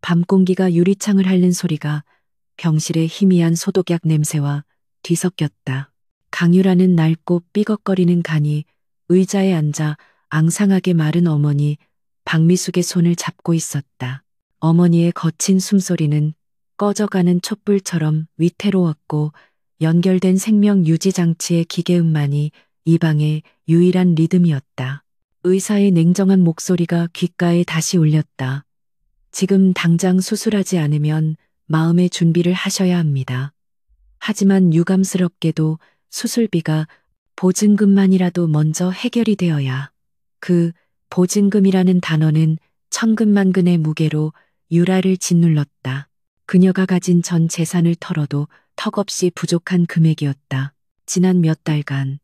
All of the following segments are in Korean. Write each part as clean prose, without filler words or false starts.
밤 공기가 유리창을 핥는 소리가 병실의 희미한 소독약 냄새와 뒤섞였다. 강유라는 낡고 삐걱거리는 간이 의자에 앉아 앙상하게 마른 어머니 박미숙의 손을 잡고 있었다. 어머니의 거친 숨소리는 꺼져가는 촛불처럼 위태로웠고 연결된 생명 유지 장치의 기계음만이 이 방의 유일한 리듬이었다. 의사의 냉정한 목소리가 귓가에 다시 울렸다. 지금 당장 수술하지 않으면 마음의 준비를 하셔야 합니다. 하지만 유감스럽게도 수술비가 보증금만이라도 먼저 해결이 되어야. 그 보증금이라는 단어는 천근만근의 무게로 유라를 짓눌렀다. 그녀가 가진 전 재산을 털어도 턱없이 부족한 금액이었다. 지난 몇 달간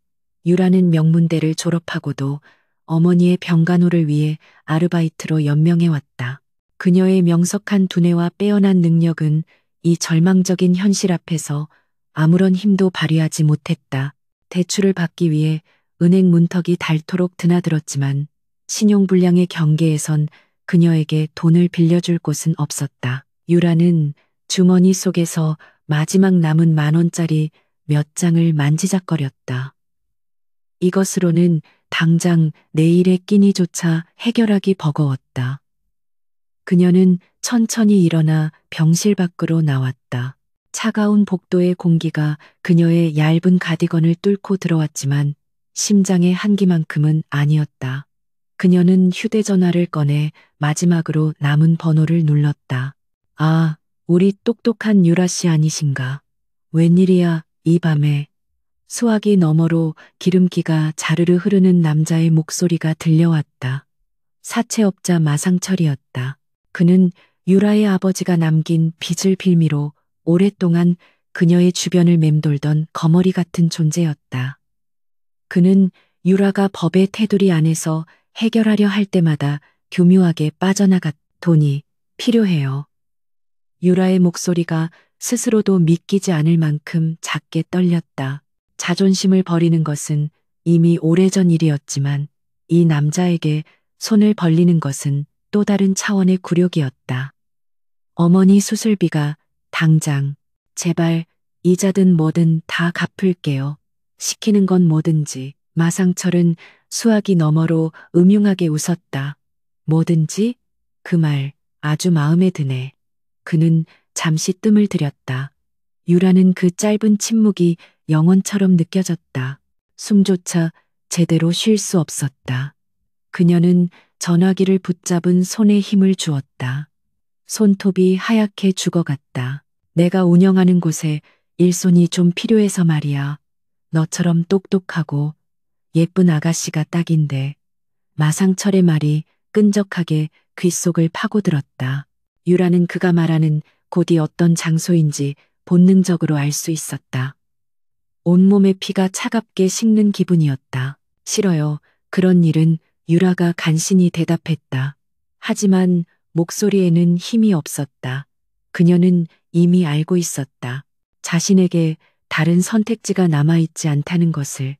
유라는 명문대를 졸업하고도 어머니의 병간호를 위해 아르바이트로 연명해왔다. 그녀의 명석한 두뇌와 빼어난 능력은 이 절망적인 현실 앞에서 아무런 힘도 발휘하지 못했다. 대출을 받기 위해 은행 문턱이 닳도록 드나들었지만 신용불량의 경계에선 그녀에게 돈을 빌려줄 곳은 없었다. 유라는 주머니 속에서 마지막 남은 10,000원짜리 몇 장을 만지작거렸다. 이것으로는 당장 내일의 끼니조차 해결하기 버거웠다. 그녀는 천천히 일어나 병실 밖으로 나왔다. 차가운 복도의 공기가 그녀의 얇은 가디건을 뚫고 들어왔지만 심장의 한기만큼은 아니었다. 그녀는 휴대전화를 꺼내 마지막으로 남은 번호를 눌렀다. 아, 우리 똑똑한 유라 씨 아니신가? 웬일이야, 이 밤에. 수화기 너머로 기름기가 자르르 흐르는 남자의 목소리가 들려왔다. 사채업자 마상철이었다. 그는 유라의 아버지가 남긴 빚을 빌미로 오랫동안 그녀의 주변을 맴돌던 거머리 같은 존재였다. 그는 유라가 법의 테두리 안에서 해결하려 할 때마다 교묘하게 빠져나갔. 돈이 필요해요. 유라의 목소리가 스스로도 믿기지 않을 만큼 작게 떨렸다. 자존심을 버리는 것은 이미 오래전 일이었지만 이 남자에게 손을 벌리는 것은 또 다른 차원의 굴욕이었다. 어머니 수술비가 당장, 제발 이자든 뭐든 다 갚을게요. 시키는 건 뭐든지. 마상철은 수화기 너머로 음흉하게 웃었다. 뭐든지? 그 말 아주 마음에 드네. 그는 잠시 뜸을 들였다. 유라는 그 짧은 침묵이 영원처럼 느껴졌다. 숨조차 제대로 쉴 수 없었다. 그녀는 전화기를 붙잡은 손에 힘을 주었다. 손톱이 하얗게 죽어갔다. 내가 운영하는 곳에 일손이 좀 필요해서 말이야. 너처럼 똑똑하고 예쁜 아가씨가 딱인데. 마상철의 말이 끈적하게 귓속을 파고들었다. 유라는 그가 말하는 곳이 어떤 장소인지 본능적으로 알 수 있었다. 온몸의 피가 차갑게 식는 기분이었다. 싫어요. 그런 일은. 유라가 간신히 대답했다. 하지만 목소리에는 힘이 없었다. 그녀는 이미 알고 있었다. 자신에게 다른 선택지가 남아있지 않다는 것을.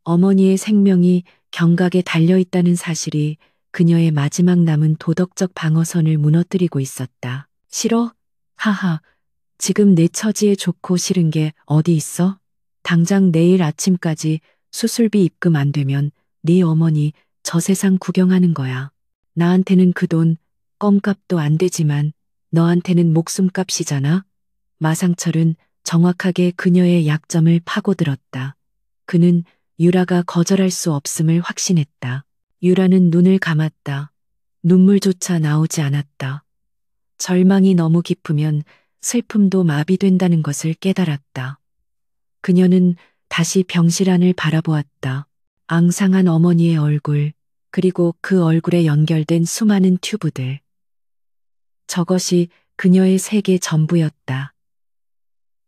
어머니의 생명이 경각에 달려있다는 사실이 그녀의 마지막 남은 도덕적 방어선을 무너뜨리고 있었다. 싫어? 하하. 지금 내 처지에 좋고 싫은 게 어디 있어? 당장 내일 아침까지 수술비 입금 안 되면 네 어머니 저 세상 구경하는 거야. 나한테는 그 돈 껌값도 안 되지만 너한테는 목숨값이잖아. 마상철은 정확하게 그녀의 약점을 파고들었다. 그는 유라가 거절할 수 없음을 확신했다. 유라는 눈을 감았다. 눈물조차 나오지 않았다. 절망이 너무 깊으면 슬픔도 마비된다는 것을 깨달았다. 그녀는 다시 병실 안을 바라보았다. 앙상한 어머니의 얼굴, 그리고 그 얼굴에 연결된 수많은 튜브들. 저것이 그녀의 세계 전부였다.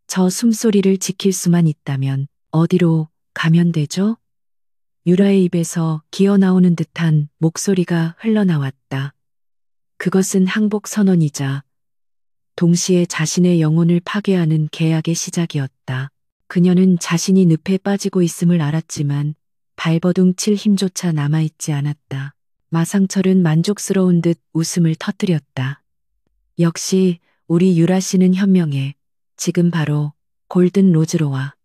저 숨소리를 지킬 수만 있다면 어디로 가면 되죠? 유라의 입에서 기어 나오는 듯한 목소리가 흘러나왔다. 그것은 항복 선언이자 동시에 자신의 영혼을 파괴하는 계약의 시작이었다. 그녀는 자신이 늪에 빠지고 있음을 알았지만 발버둥 칠 힘조차 남아있지 않았다. 마상철은 만족스러운 듯 웃음을 터뜨렸다. 역시 우리 유라 씨는 현명해. 지금 바로 골든 로즈로 와.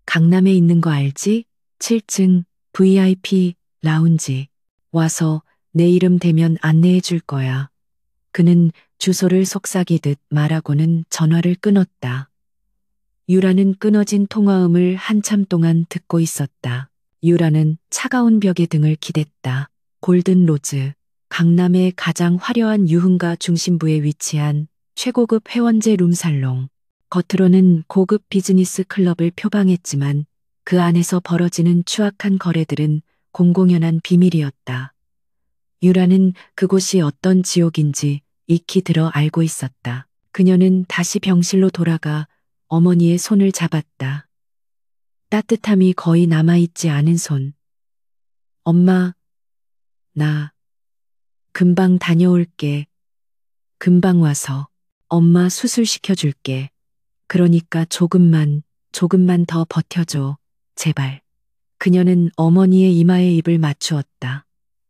강남에 있는 거 알지? 7층 VIP 라운지. 와서 내 이름 대면 안내해 줄 거야. 그는 주소를 속삭이듯 말하고는 전화를 끊었다. 유라는 끊어진 통화음을 한참 동안 듣고 있었다. 유라는 차가운 벽에 등을 기댔다. 골든 로즈. 강남의 가장 화려한 유흥가 중심부에 위치한 최고급 회원제 룸살롱. 겉으로는 고급 비즈니스 클럽을 표방했지만 그 안에서 벌어지는 추악한 거래들은 공공연한 비밀이었다. 유라는 그곳이 어떤 지옥인지 익히 들어 알고 있었다. 그녀는 다시 병실로 돌아가 어머니의 손을 잡았다. 따뜻함이 거의 남아있지 않은 손. 엄마, 나 금방 다녀올게. 금방 와서 엄마 수술시켜줄게. 그러니까 조금만 더 버텨줘. 제발. 그녀는 어머니의 이마에 입을 맞추었다.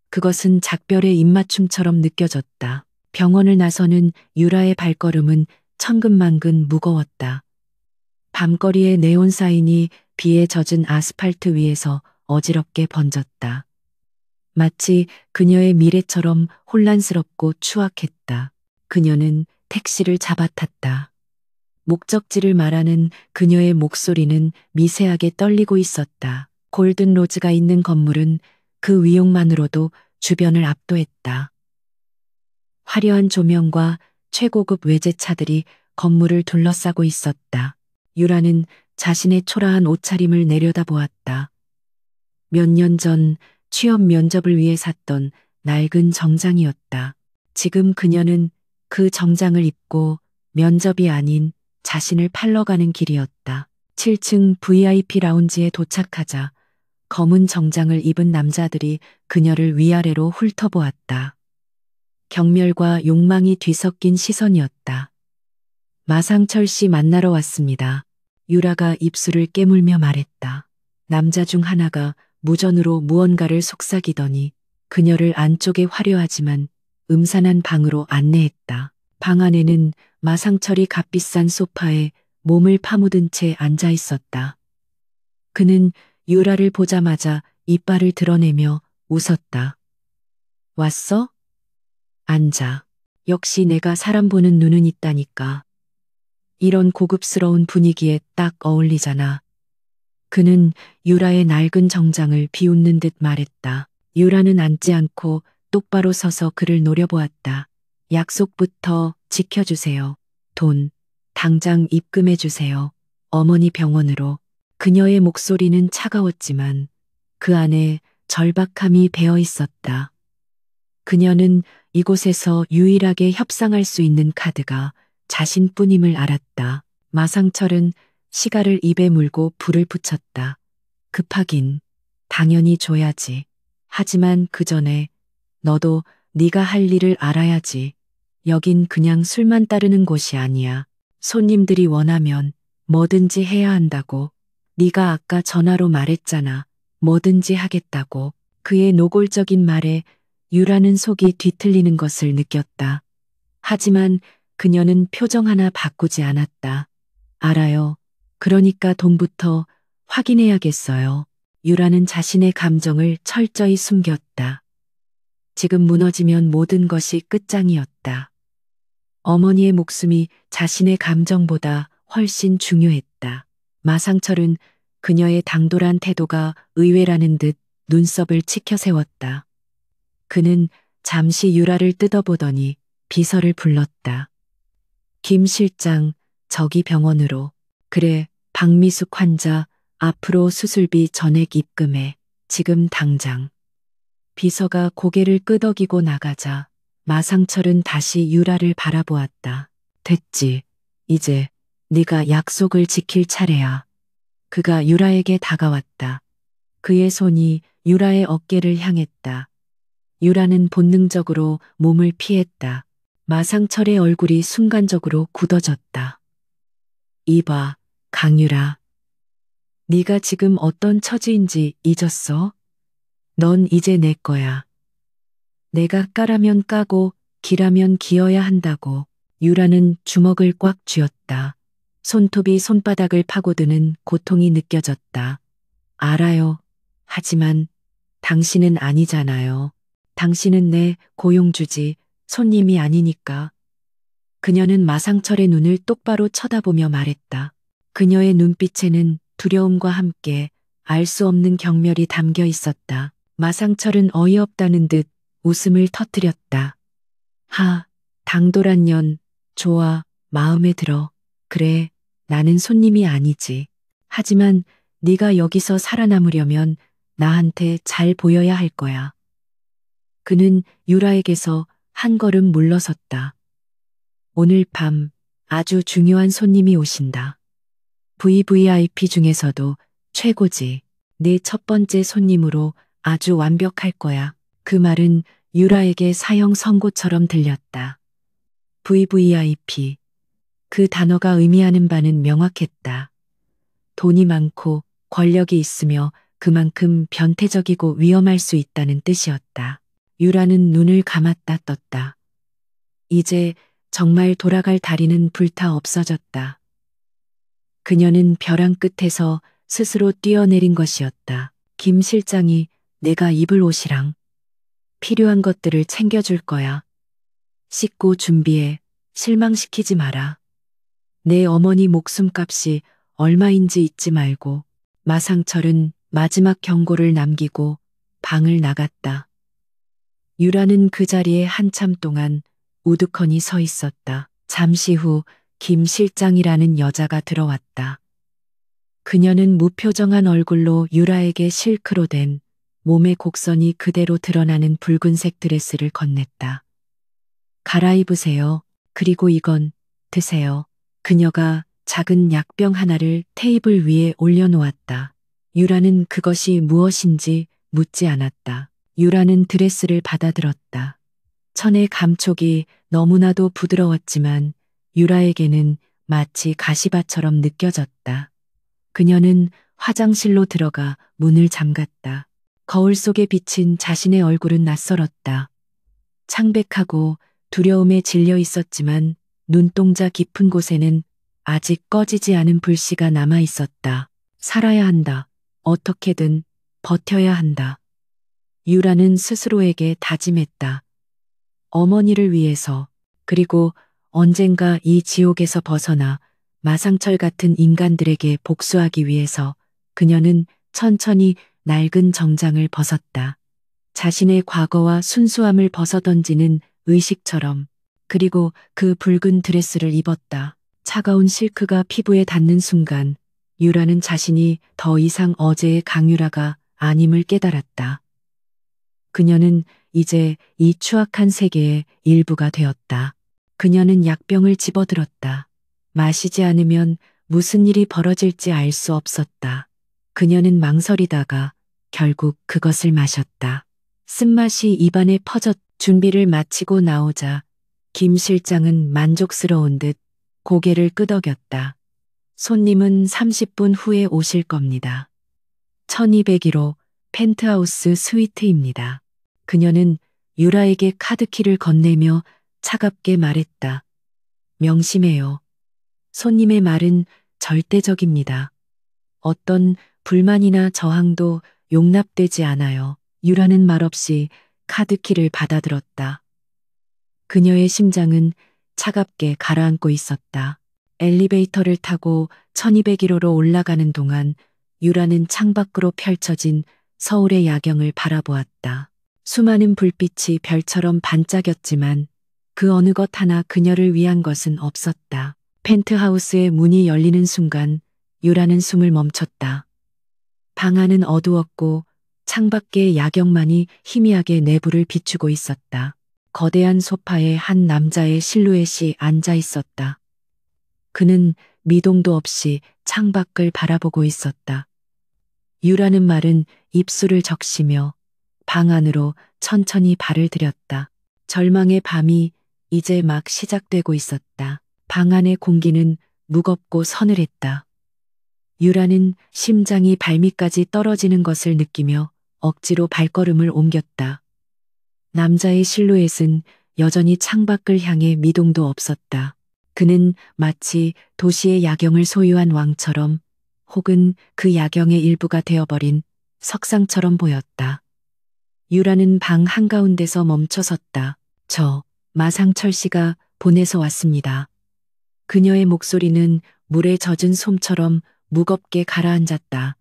그것은 작별의 입맞춤처럼 느껴졌다. 병원을 나서는 유라의 발걸음은 천근만근 무거웠다. 밤거리의 네온 사인이 비에 젖은 아스팔트 위에서 어지럽게 번졌다. 마치 그녀의 미래처럼 혼란스럽고 추악했다. 그녀는 택시를 잡아탔다. 목적지를 말하는 그녀의 목소리는 미세하게 떨리고 있었다. 골든 로즈가 있는 건물은 그 위용만으로도 주변을 압도했다. 화려한 조명과 최고급 외제차들이 건물을 둘러싸고 있었다. 유라는 자신의 초라한 옷차림을 내려다보았다. 몇 년 전 취업 면접을 위해 샀던 낡은 정장이었다. 지금 그녀는 그 정장을 입고 면접이 아닌 자신을 팔러 가는 길이었다. 7층 VIP 라운지에 도착하자 검은 정장을 입은 남자들이 그녀를 위아래로 훑어보았다. 경멸과 욕망이 뒤섞인 시선이었다. 마상철 씨 만나러 왔습니다. 유라가 입술을 깨물며 말했다. 남자 중 하나가 무전으로 무언가를 속삭이더니 그녀를 안쪽의 화려하지만 음산한 방으로 안내했다. 방 안에는 마상철이 값비싼 소파에 몸을 파묻은 채 앉아 있었다. 그는 유라를 보자마자 이빨을 드러내며 웃었다. 왔어? 앉아. 역시 내가 사람 보는 눈은 있다니까. 이런 고급스러운 분위기에 딱 어울리잖아. 그는 유라의 낡은 정장을 비웃는 듯 말했다. 유라는 앉지 않고 똑바로 서서 그를 노려보았다. 약속부터 지켜주세요. 돈, 당장 입금해주세요. 어머니 병원으로. 그녀의 목소리는 차가웠지만 그 안에 절박함이 배어 있었다. 그녀는 이곳에서 유일하게 협상할 수 있는 카드가 자신뿐임을 알았다. 마상철은 시가를 입에 물고 불을 붙였다. 급하긴 당연히 줘야지. 하지만 그 전에 너도 네가 할 일을 알아야지. 여긴 그냥 술만 따르는 곳이 아니야. 손님들이 원하면 뭐든지 해야 한다고. 네가 아까 전화로 말했잖아. 뭐든지 하겠다고. 그의 노골적인 말에 유라는 속이 뒤틀리는 것을 느꼈다. 하지만 그녀는 표정 하나 바꾸지 않았다. 알아요. 그러니까 돈부터 확인해야겠어요. 유라는 자신의 감정을 철저히 숨겼다. 지금 무너지면 모든 것이 끝장이었다. 어머니의 목숨이 자신의 감정보다 훨씬 중요했다. 마상철은 그녀의 당돌한 태도가 의외라는 듯 눈썹을 치켜세웠다. 그는 잠시 유라를 뜯어보더니 비서를 불렀다. 김 실장, 저기 병원으로. 그래, 박미숙 환자, 앞으로 수술비 전액 입금해. 지금 당장. 비서가 고개를 끄덕이고 나가자 마상철은 다시 유라를 바라보았다. 됐지. 이제 네가 약속을 지킬 차례야. 그가 유라에게 다가왔다. 그의 손이 유라의 어깨를 향했다. 유라는 본능적으로 몸을 피했다. 마상철의 얼굴이 순간적으로 굳어졌다. 이봐, 강유라. 네가 지금 어떤 처지인지 잊었어? 넌 이제 내 거야. 내가 까라면 까고 기라면 기어야 한다고. 유라는 주먹을 꽉 쥐었다. 손톱이 손바닥을 파고드는 고통이 느껴졌다. 알아요. 하지만 당신은 아니잖아요. 당신은 내 고용주지, 손님이 아니니까. 그녀는 마상철의 눈을 똑바로 쳐다보며 말했다. 그녀의 눈빛에는 두려움과 함께 알 수 없는 경멸이 담겨 있었다. 마상철은 어이없다는 듯 웃음을 터뜨렸다. 당돌한 년, 좋아, 마음에 들어. 그래, 나는 손님이 아니지. 하지만 네가 여기서 살아남으려면 나한테 잘 보여야 할 거야. 그는 유라에게서 한 걸음 물러섰다. 오늘 밤 아주 중요한 손님이 오신다. VVIP 중에서도 최고지. 내 첫 번째 손님으로 아주 완벽할 거야. 그 말은 유라에게 사형 선고처럼 들렸다. VVIP. 그 단어가 의미하는 바는 명확했다. 돈이 많고 권력이 있으며 그만큼 변태적이고 위험할 수 있다는 뜻이었다. 유라는 눈을 감았다 떴다. 이제 정말 돌아갈 다리는 불타 없어졌다. 그녀는 벼랑 끝에서 스스로 뛰어내린 것이었다. 김 실장이 내가 입을 옷이랑 필요한 것들을 챙겨줄 거야. 씻고 준비해. 실망시키지 마라. 내 어머니 목숨값이 얼마인지 잊지 말고. 마상철은 마지막 경고를 남기고 방을 나갔다. 유라는 그 자리에 한참 동안 우두커니 서 있었다. 잠시 후 김 실장이라는 여자가 들어왔다. 그녀는 무표정한 얼굴로 유라에게 실크로 된 몸의 곡선이 그대로 드러나는 붉은색 드레스를 건넸다. 갈아입으세요. 그리고 이건 드세요. 그녀가 작은 약병 하나를 테이블 위에 올려놓았다. 유라는 그것이 무엇인지 묻지 않았다. 유라는 드레스를 받아들었다. 천의 감촉이 너무나도 부드러웠지만 유라에게는 마치 가시밭처럼 느껴졌다. 그녀는 화장실로 들어가 문을 잠갔다. 거울 속에 비친 자신의 얼굴은 낯설었다. 창백하고 두려움에 질려 있었지만 눈동자 깊은 곳에는 아직 꺼지지 않은 불씨가 남아 있었다. 살아야 한다. 어떻게든 버텨야 한다. 유라는 스스로에게 다짐했다. 어머니를 위해서, 그리고 언젠가 이 지옥에서 벗어나 마상철 같은 인간들에게 복수하기 위해서 그녀는 천천히 낡은 정장을 벗었다. 자신의 과거와 순수함을 벗어던지는 의식처럼. 그리고 그 붉은 드레스를 입었다. 차가운 실크가 피부에 닿는 순간 유라는 자신이 더 이상 어제의 강유라가 아님을 깨달았다. 그녀는 이제 이 추악한 세계의 일부가 되었다. 그녀는 약병을 집어들었다. 마시지 않으면 무슨 일이 벌어질지 알 수 없었다. 그녀는 망설이다가 결국 그것을 마셨다. 쓴맛이 입안에 퍼져 준비를 마치고 나오자 김 실장은 만족스러운 듯 고개를 끄덕였다. 손님은 30분 후에 오실 겁니다. 1201호 펜트하우스 스위트입니다. 그녀는 유라에게 카드키를 건네며 차갑게 말했다. 명심해요. 손님의 말은 절대적입니다. 어떤 불만이나 저항도 용납되지 않아요. 유라는 말없이 카드키를 받아들었다. 그녀의 심장은 차갑게 가라앉고 있었다. 엘리베이터를 타고 1201호로 올라가는 동안 유라는 창밖으로 펼쳐진 서울의 야경을 바라보았다. 수많은 불빛이 별처럼 반짝였지만 그 어느 것 하나 그녀를 위한 것은 없었다. 펜트하우스의 문이 열리는 순간 유라는 숨을 멈췄다. 방 안은 어두웠고 창밖의 야경만이 희미하게 내부를 비추고 있었다. 거대한 소파에 한 남자의 실루엣이 앉아 있었다. 그는 미동도 없이 창밖을 바라보고 있었다. 유라는 말은 입술을 적시며 방 안으로 천천히 발을 들였다. 절망의 밤이 이제 막 시작되고 있었다. 방 안의 공기는 무겁고 서늘했다. 유라는 심장이 발밑까지 떨어지는 것을 느끼며 억지로 발걸음을 옮겼다. 남자의 실루엣은 여전히 창밖을 향해 미동도 없었다. 그는 마치 도시의 야경을 소유한 왕처럼 혹은 그 야경의 일부가 되어버린 석상처럼 보였다. 유라는 방 한가운데서 멈춰 섰다. 저 마상철 씨가 보내서 왔습니다. 그녀의 목소리는 물에 젖은 솜처럼 무겁게 가라앉았다.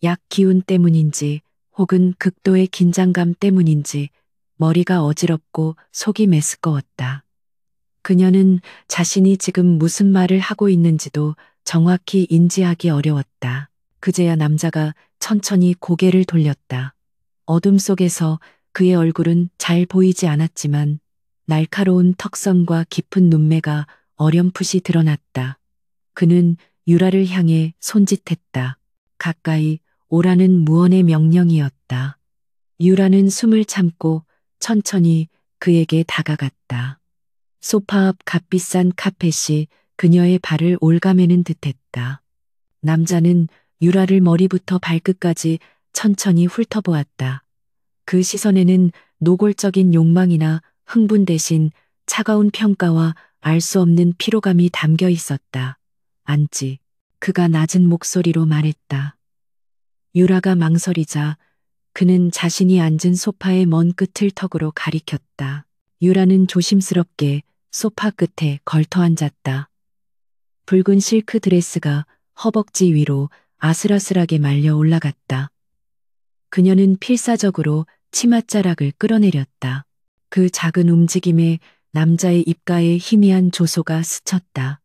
약 기운 때문인지 혹은 극도의 긴장감 때문인지 머리가 어지럽고 속이 메스꺼웠다. 그녀는 자신이 지금 무슨 말을 하고 있는지도 정확히 인지하기 어려웠다. 그제야 남자가 천천히 고개를 돌렸다. 어둠 속에서 그의 얼굴은 잘 보이지 않았지만 날카로운 턱선과 깊은 눈매가 어렴풋이 드러났다. 그는 유라를 향해 손짓했다. 가까이 오라는 무언의 명령이었다. 유라는 숨을 참고 천천히 그에게 다가갔다. 소파 앞 값비싼 카펫이 그녀의 발을 올가매는 듯했다. 남자는 유라를 머리부터 발끝까지 천천히 훑어보았다. 그 시선에는 노골적인 욕망이나 흥분 대신 차가운 평가와 알 수 없는 피로감이 담겨 있었다. 안지. 그가 낮은 목소리로 말했다. 유라가 망설이자 그는 자신이 앉은 소파의 먼 끝을 턱으로 가리켰다. 유라는 조심스럽게 소파 끝에 걸터 앉았다. 붉은 실크 드레스가 허벅지 위로 아슬아슬하게 말려 올라갔다. 그녀는 필사적으로 치맛자락을 끌어내렸다. 그 작은 움직임에 남자의 입가에 희미한 조소가 스쳤다.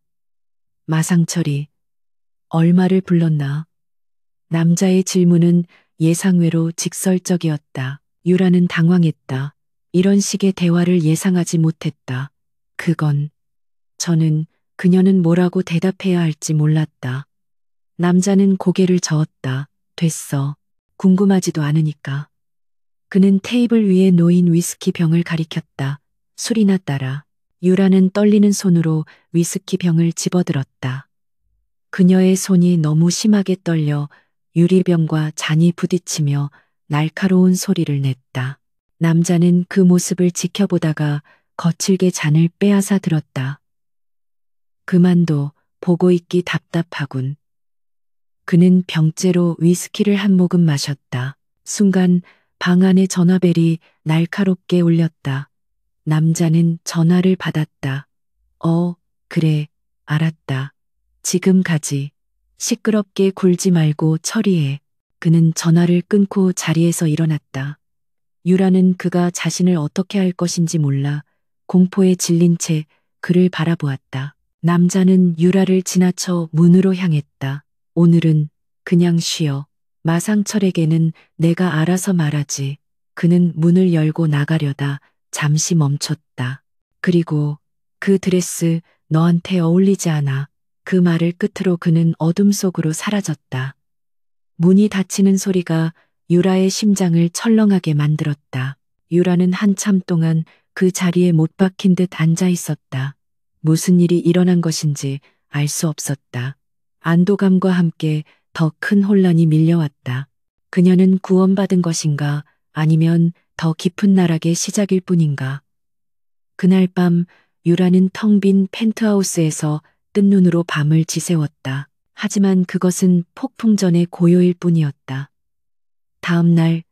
마상철이 얼마를 불렀나? 남자의 질문은 예상외로 직설적이었다. 유라는 당황했다. 이런 식의 대화를 예상하지 못했다. 그녀는 뭐라고 대답해야 할지 몰랐다. 남자는 고개를 저었다. 됐어. 궁금하지도 않으니까. 그는 테이블 위에 놓인 위스키 병을 가리켰다. 술이나 따라. 유라는 떨리는 손으로 위스키 병을 집어들었다. 그녀의 손이 너무 심하게 떨려 유리병과 잔이 부딪히며 날카로운 소리를 냈다. 남자는 그 모습을 지켜보다가 거칠게 잔을 빼앗아 들었다. 그만둬. 보고 있기 답답하군. 그는 병째로 위스키를 한 모금 마셨다. 순간 방 안의 전화벨이 날카롭게 울렸다. 남자는 전화를 받았다. 그래, 알았다. 지금 가지. 시끄럽게 굴지 말고 처리해. 그는 전화를 끊고 자리에서 일어났다. 유라는 그가 자신을 어떻게 할 것인지 몰라 공포에 질린 채 그를 바라보았다. 남자는 유라를 지나쳐 문으로 향했다. 오늘은 그냥 쉬어. 마상철에게는 내가 알아서 말하지. 그는 문을 열고 나가려다 잠시 멈췄다. 그리고 그 드레스 너한테 어울리지 않아. 그 말을 끝으로 그는 어둠 속으로 사라졌다. 문이 닫히는 소리가 유라의 심장을 철렁하게 만들었다. 유라는 한참 동안 그 자리에 못 박힌 듯 앉아 있었다. 무슨 일이 일어난 것인지 알 수 없었다. 안도감과 함께 더 큰 혼란이 밀려왔다. 그녀는 구원받은 것인가 아니면 더 깊은 나락의 시작일 뿐인가. 그날 밤 유라는 텅 빈 펜트하우스에서 뜬 눈으로 밤을 지새웠다. 하지만 그것은 폭풍 전의 고요일 뿐이었다. 다음 날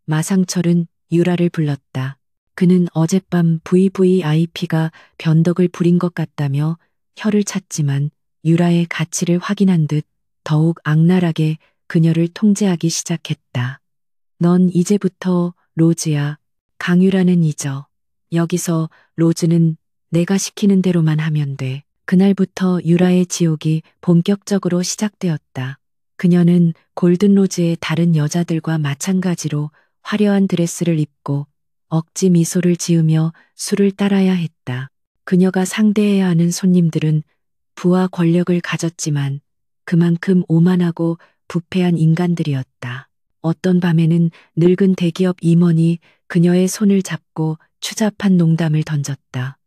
마상철은 유라를 불렀다. 그는 어젯밤 VVIP가 변덕을 부린 것 같다며 혀를 찼지만 유라의 가치를 확인한 듯 더욱 악랄하게 그녀를 통제하기 시작했다. 넌 이제부터 로즈야. 강유라는 잊어. 여기서 로즈는 내가 시키는 대로만 하면 돼. 그날부터 유라의 지옥이 본격적으로 시작되었다. 그녀는 골든로즈의 다른 여자들과 마찬가지로 화려한 드레스를 입고 억지 미소를 지으며 술을 따라야 했다. 그녀가 상대해야 하는 손님들은 부와 권력을 가졌지만 그만큼 오만하고 부패한 인간들이었다. 어떤 밤에는 늙은 대기업 임원이 그녀의 손을 잡고 추잡한 농담을 던졌다.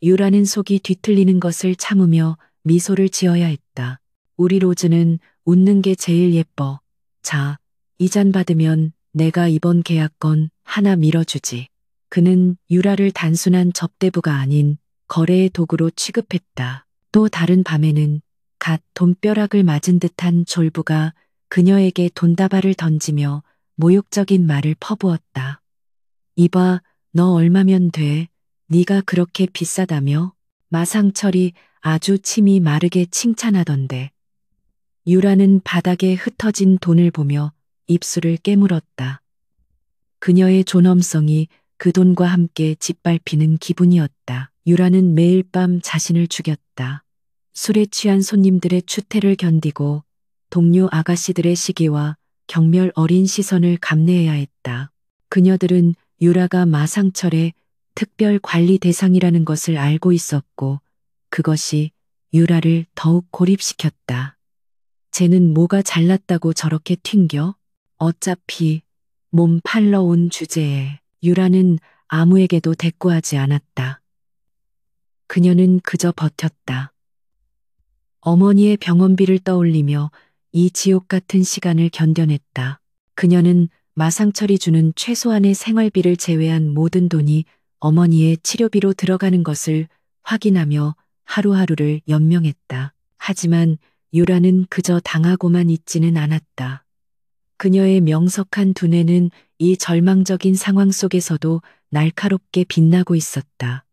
유라는 속이 뒤틀리는 것을 참으며 미소를 지어야 했다. 우리 로즈는 웃는 게 제일 예뻐. 자, 이 잔 받으면 내가 이번 계약건 하나 밀어주지. 그는 유라를 단순한 접대부가 아닌 거래의 도구로 취급했다. 또 다른 밤에는 갓 돈벼락을 맞은 듯한 졸부가 그녀에게 돈다발을 던지며 모욕적인 말을 퍼부었다. 이봐, 너 얼마면 돼? 네가 그렇게 비싸다며? 마상철이 아주 침이 마르게 칭찬하던데. 유라는 바닥에 흩어진 돈을 보며 입술을 깨물었다. 그녀의 존엄성이 그 돈과 함께 짓밟히는 기분이었다. 유라는 매일 밤 자신을 죽였다. 술에 취한 손님들의 추태를 견디고 동료 아가씨들의 시기와 경멸 어린 시선을 감내해야 했다. 그녀들은 유라가 마상철의 특별 관리 대상이라는 것을 알고 있었고 그것이 유라를 더욱 고립시켰다. 쟤는 뭐가 잘났다고 저렇게 튕겨? 어차피 몸 팔러 온 주제에 유라는 아무에게도 대꾸하지 않았다. 그녀는 그저 버텼다. 어머니의 병원비를 떠올리며 이 지옥 같은 시간을 견뎌냈다. 그녀는 마상철이 주는 최소한의 생활비를 제외한 모든 돈이 어머니의 치료비로 들어가는 것을 확인하며 하루하루를 연명했다. 하지만 유라는 그저 당하고만 있지는 않았다. 그녀의 명석한 두뇌는 이 절망적인 상황 속에서도 날카롭게 빛나고 있었다.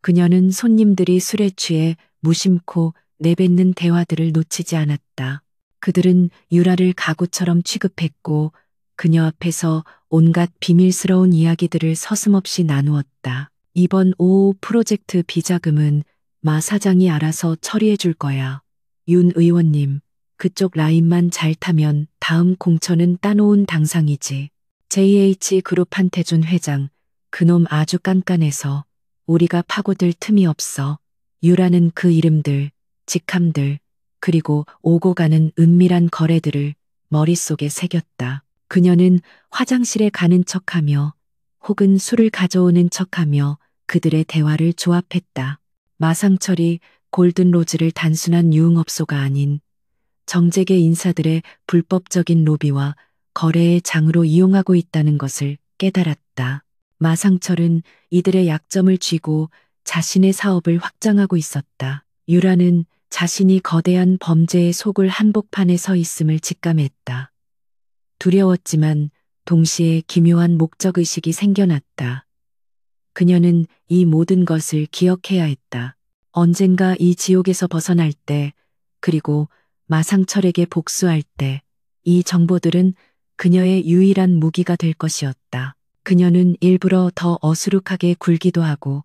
그녀는 손님들이 술에 취해 무심코 내뱉는 대화들을 놓치지 않았다. 그들은 유라를 가구처럼 취급했고 그녀 앞에서 온갖 비밀스러운 이야기들을 서슴없이 나누었다. 이번 5 프로젝트 비자금은 마 사장이 알아서 처리해 줄 거야. 윤 의원님, 그쪽 라인만 잘 타면 다음 공천은 따놓은 당상이지. JH그룹 한태준 회장, 그놈 아주 깐깐해서 우리가 파고들 틈이 없어. 유라는 그 이름들, 직함들, 그리고 오고 가는 은밀한 거래들을 머릿속에 새겼다. 그녀는 화장실에 가는 척하며 혹은 술을 가져오는 척하며 그들의 대화를 조합했다. 마상철이 골든로즈를 단순한 유흥업소가 아닌 정재계 인사들의 불법적인 로비와 거래의 장으로 이용하고 있다는 것을 깨달았다. 마상철은 이들의 약점을 쥐고 자신의 사업을 확장하고 있었다. 유라는 자신이 거대한 범죄의 속을 한복판에 서 있음을 직감했다. 두려웠지만 동시에 기묘한 목적의식이 생겨났다. 그녀는 이 모든 것을 기억해야 했다. 언젠가 이 지옥에서 벗어날 때, 그리고 마상철에게 복수할 때, 이 정보들은 그녀의 유일한 무기가 될 것이었다. 그녀는 일부러 더 어수룩하게 굴기도 하고,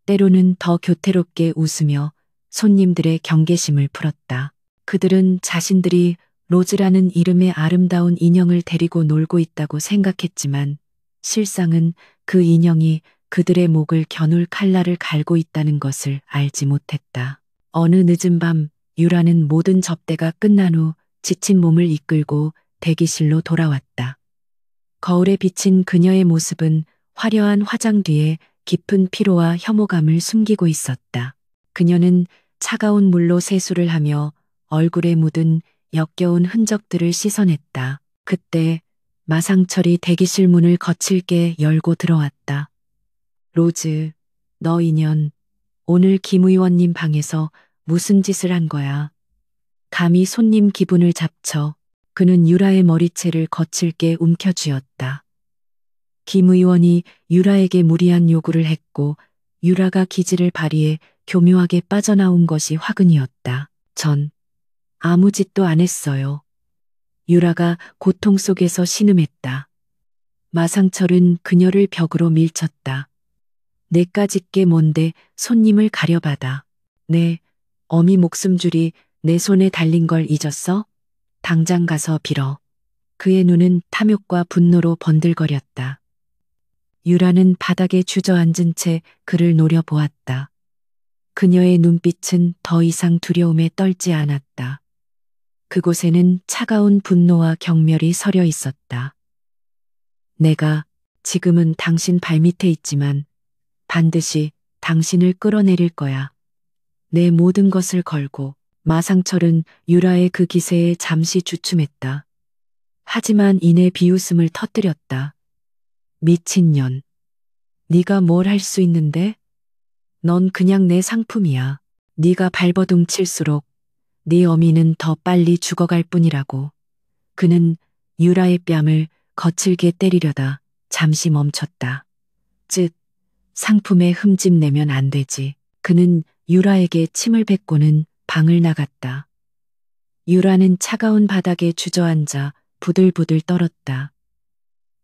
때로는 더 교태롭게 웃으며 손님들의 경계심을 풀었다. 그들은 자신들이 로즈라는 이름의 아름다운 인형을 데리고 놀고 있다고 생각했지만 실상은 그 인형이 그들의 목을 겨눌 칼날을 갈고 있다는 것을 알지 못했다. 어느 늦은 밤 유라는 모든 접대가 끝난 후 지친 몸을 이끌고 대기실로 돌아왔다. 거울에 비친 그녀의 모습은 화려한 화장 뒤에 깊은 피로와 혐오감을 숨기고 있었다. 그녀는 차가운 물로 세수를 하며 얼굴에 묻은 역겨운 흔적들을 씻어냈다. 그때 마상철이 대기실 문을 거칠게 열고 들어왔다. 로즈, 너 인연, 오늘 김 의원님 방에서 무슨 짓을 한 거야? 감히 손님 기분을 잡쳐 그는 유라의 머리채를 거칠게 움켜쥐었다. 김 의원이 유라에게 무리한 요구를 했고 유라가 기지를 발휘해 교묘하게 빠져나온 것이 화근이었다. 전 아무 짓도 안 했어요. 유라가 고통 속에서 신음했다. 마상철은 그녀를 벽으로 밀쳤다. 내까짓 게 뭔데 손님을 가려받아. 네, 어미 목숨줄이 내 손에 달린 걸 잊었어? 당장 가서 빌어. 그의 눈은 탐욕과 분노로 번들거렸다. 유라는 바닥에 주저앉은 채 그를 노려보았다. 그녀의 눈빛은 더 이상 두려움에 떨지 않았다. 그곳에는 차가운 분노와 경멸이 서려 있었다. 내가 지금은 당신 발밑에 있지만 반드시 당신을 끌어내릴 거야. 내 모든 것을 걸고. 마상철은 유라의 그 기세에 잠시 주춤했다. 하지만 이내 비웃음을 터뜨렸다. 미친년. 네가 뭘 할 수 있는데? 넌 그냥 내 상품이야. 네가 발버둥 칠수록 네 어미는 더 빨리 죽어갈 뿐이라고. 그는 유라의 뺨을 거칠게 때리려다 잠시 멈췄다. 쯧, 상품에 흠집 내면 안 되지. 그는 유라에게 침을 뱉고는 방을 나갔다. 유라는 차가운 바닥에 주저앉아 부들부들 떨었다.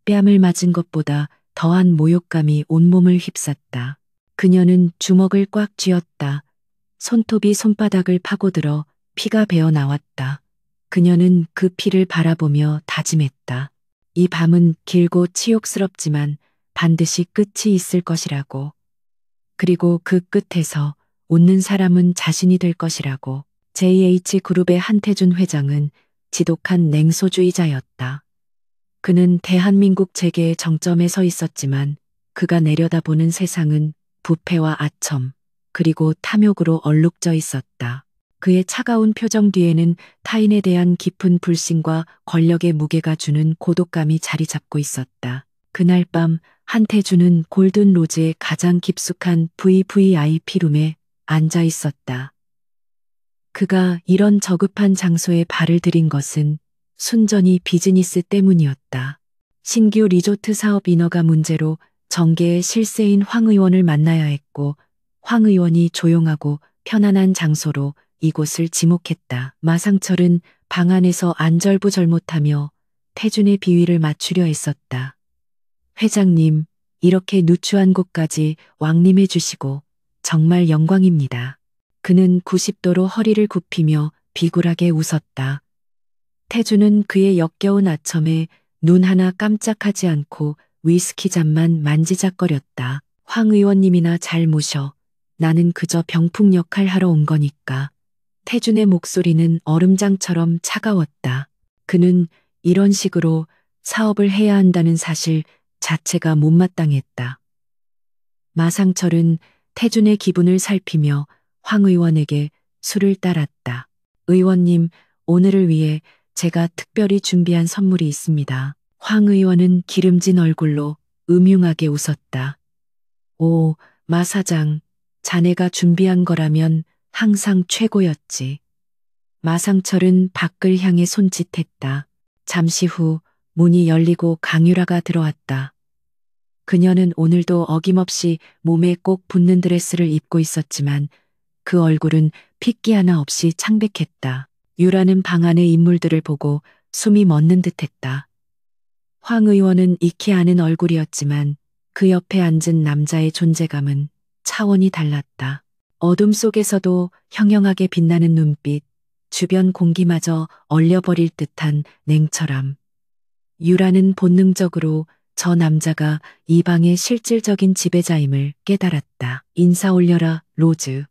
뺨을 맞은 것보다 더한 모욕감이 온몸을 휩쌌다. 그녀는 주먹을 꽉 쥐었다. 손톱이 손바닥을 파고들어 피가 배어 나왔다. 그녀는 그 피를 바라보며 다짐했다. 이 밤은 길고 치욕스럽지만 반드시 끝이 있을 것이라고. 그리고 그 끝에서 웃는 사람은 자신이 될 것이라고. JH그룹의 한태준 회장은 지독한 냉소주의자였다. 그는 대한민국 재계의 정점에 서 있었지만 그가 내려다보는 세상은 부패와 아첨, 그리고 탐욕으로 얼룩져 있었다. 그의 차가운 표정 뒤에는 타인에 대한 깊은 불신과 권력의 무게가 주는 고독감이 자리 잡고 있었다. 그날 밤 한태준은 골든 로즈의 가장 깊숙한 VVIP룸에 앉아 있었다. 그가 이런 저급한 장소에 발을 들인 것은 순전히 비즈니스 때문이었다. 신규 리조트 사업 인허가 문제로 정계의 실세인 황 의원을 만나야 했고 황 의원이 조용하고 편안한 장소로 이곳을 지목했다. 마상철은 방 안에서 안절부절 못하며 태준의 비위를 맞추려 했었다. 회장님, 이렇게 누추한 곳까지 왕림해 주시고 정말 영광입니다. 그는 90도로 허리를 굽히며 비굴하게 웃었다. 태준은 그의 역겨운 아첨에 눈 하나 깜짝하지 않고 위스키 잔만 만지작거렸다. 황 의원님이나 잘 모셔. 나는 그저 병풍 역할 하러 온 거니까. 태준의 목소리는 얼음장처럼 차가웠다. 그는 이런 식으로 사업을 해야 한다는 사실 자체가 못마땅했다. 마상철은 태준의 기분을 살피며 황 의원에게 술을 따랐다. 의원님, 오늘을 위해 제가 특별히 준비한 선물이 있습니다. 황 의원은 기름진 얼굴로 음흉하게 웃었다. 오, 마 사장, 자네가 준비한 거라면 항상 최고였지. 마상철은 밖을 향해 손짓했다. 잠시 후 문이 열리고 강유라가 들어왔다. 그녀는 오늘도 어김없이 몸에 꼭 붙는 드레스를 입고 있었지만 그 얼굴은 핏기 하나 없이 창백했다. 유라는 방 안의 인물들을 보고 숨이 멎는 듯했다. 황 의원은 익히 아는 얼굴이었지만 그 옆에 앉은 남자의 존재감은 차원이 달랐다. 어둠 속에서도 형형하게 빛나는 눈빛, 주변 공기마저 얼려버릴 듯한 냉철함. 유라는 본능적으로 저 남자가 이 방의 실질적인 지배자임을 깨달았다. 인사 올려라, 로즈.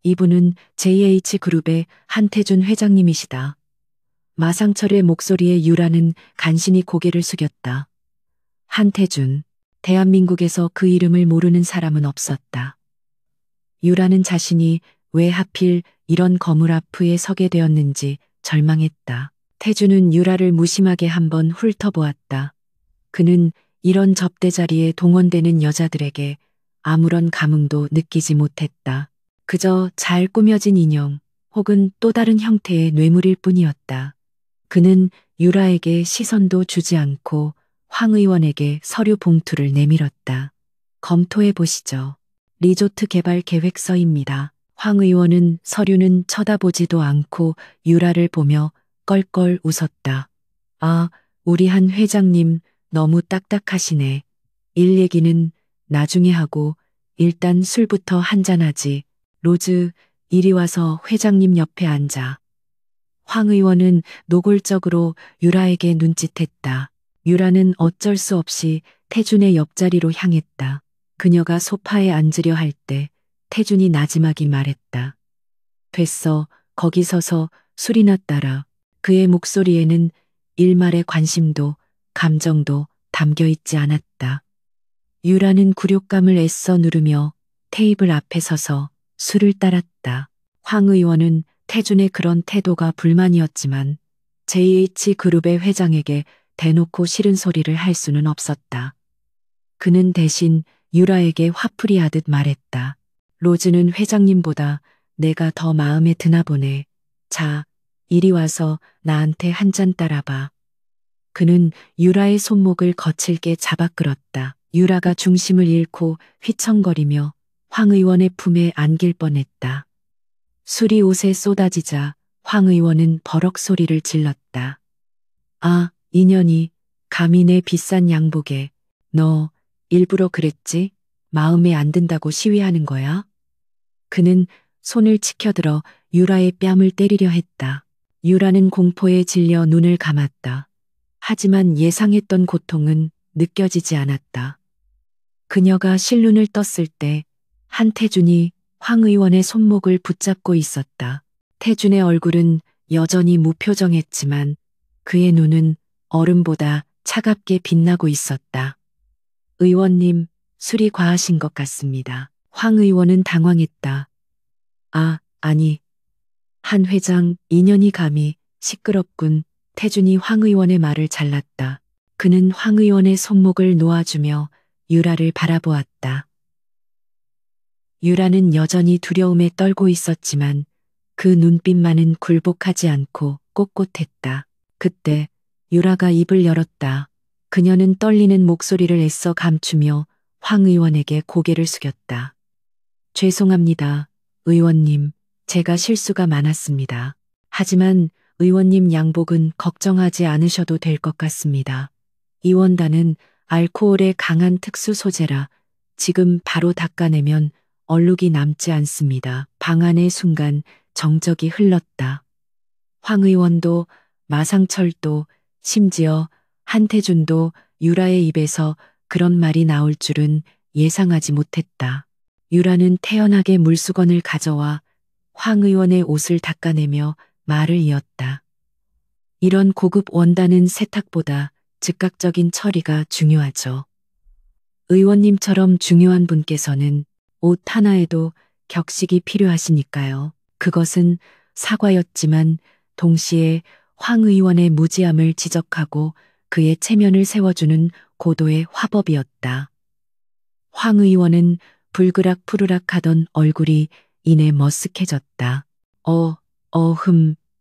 이분은 JH그룹의 한태준 회장님이시다. 마상철의 목소리에 유라는 간신히 고개를 숙였다. 한태준. 대한민국에서 그 이름을 모르는 사람은 없었다. 유라는 자신이 왜 하필 이런 거물 앞에 서게 되었는지 절망했다. 태준은 유라를 무심하게 한번 훑어보았다. 그는 이런 접대 자리에 동원되는 여자들에게 아무런 감흥도 느끼지 못했다. 그저 잘 꾸며진 인형 혹은 또 다른 형태의 뇌물일 뿐이었다. 그는 유라에게 시선도 주지 않고 황 의원에게 서류 봉투를 내밀었다. 검토해 보시죠. 리조트 개발 계획서입니다. 황 의원은 서류는 쳐다보지도 않고 유라를 보며 껄껄 웃었다. 아, 우리 한 회장님 너무 딱딱하시네. 일 얘기는 나중에 하고 일단 술부터 한잔하지. 로즈, 이리 와서 회장님 옆에 앉아. 황 의원은 노골적으로 유라에게 눈짓했다. 유라는 어쩔 수 없이 태준의 옆자리로 향했다. 그녀가 소파에 앉으려 할 때 태준이 나지막이 말했다. 됐어, 거기 서서 술이나 따라. 그의 목소리에는 일말의 관심도 감정도 담겨 있지 않았다. 유라는 굴욕감을 애써 누르며 테이블 앞에 서서 술을 따랐다. 황 의원은 태준의 그런 태도가 불만이었지만 JH그룹의 회장에게 대놓고 싫은 소리를 할 수는 없었다. 그는 대신 유라에게 화풀이 하듯 말했다. 로즈는 회장님보다 내가 더 마음에 드나 보네. 자, 이리 와서 나한테 한 잔 따라봐. 그는 유라의 손목을 거칠게 잡아 끌었다. 유라가 중심을 잃고 휘청거리며 황 의원의 품에 안길 뻔했다. 술이 옷에 쏟아지자 황 의원은 버럭 소리를 질렀다. 아, 인연이 감히 내 비싼 양복에 너 일부러 그랬지? 마음에 안 든다고 시위하는 거야? 그는 손을 치켜들어 유라의 뺨을 때리려 했다. 유라는 공포에 질려 눈을 감았다. 하지만 예상했던 고통은 느껴지지 않았다. 그녀가 실눈을 떴을 때 한태준이 황 의원의 손목을 붙잡고 있었다. 태준의 얼굴은 여전히 무표정했지만 그의 눈은 얼음보다 차갑게 빛나고 있었다. 의원님, 술이 과하신 것 같습니다. 황 의원은 당황했다. 아, 아니. 한 회장 인연이 감히 시끄럽군. 태준이 황 의원의 말을 잘랐다. 그는 황 의원의 손목을 놓아주며 유라를 바라보았다. 유라는 여전히 두려움에 떨고 있었지만 그 눈빛만은 굴복하지 않고 꼿꼿했다. 그때 유라가 입을 열었다. 그녀는 떨리는 목소리를 애써 감추며 황 의원에게 고개를 숙였다. 죄송합니다, 의원님. 제가 실수가 많았습니다. 하지만 의원님 양복은 걱정하지 않으셔도 될 것 같습니다. 이 원단은 알코올의 강한 특수 소재라 지금 바로 닦아내면 얼룩이 남지 않습니다. 방안의 순간 정적이 흘렀다. 황 의원도 마상철도 심지어 한태준도 유라의 입에서 그런 말이 나올 줄은 예상하지 못했다. 유라는 태연하게 물수건을 가져와 황 의원의 옷을 닦아내며 말을 이었다. 이런 고급 원단은 세탁보다 즉각적인 처리가 중요하죠. 의원님처럼 중요한 분께서는 옷 하나에도 격식이 필요하시니까요. 그것은 사과였지만 동시에 황 의원의 무지함을 지적하고 그의 체면을 세워주는 고도의 화법이었다. 황 의원은 불그락 푸르락 하던 얼굴이 이내 머쓱해졌다.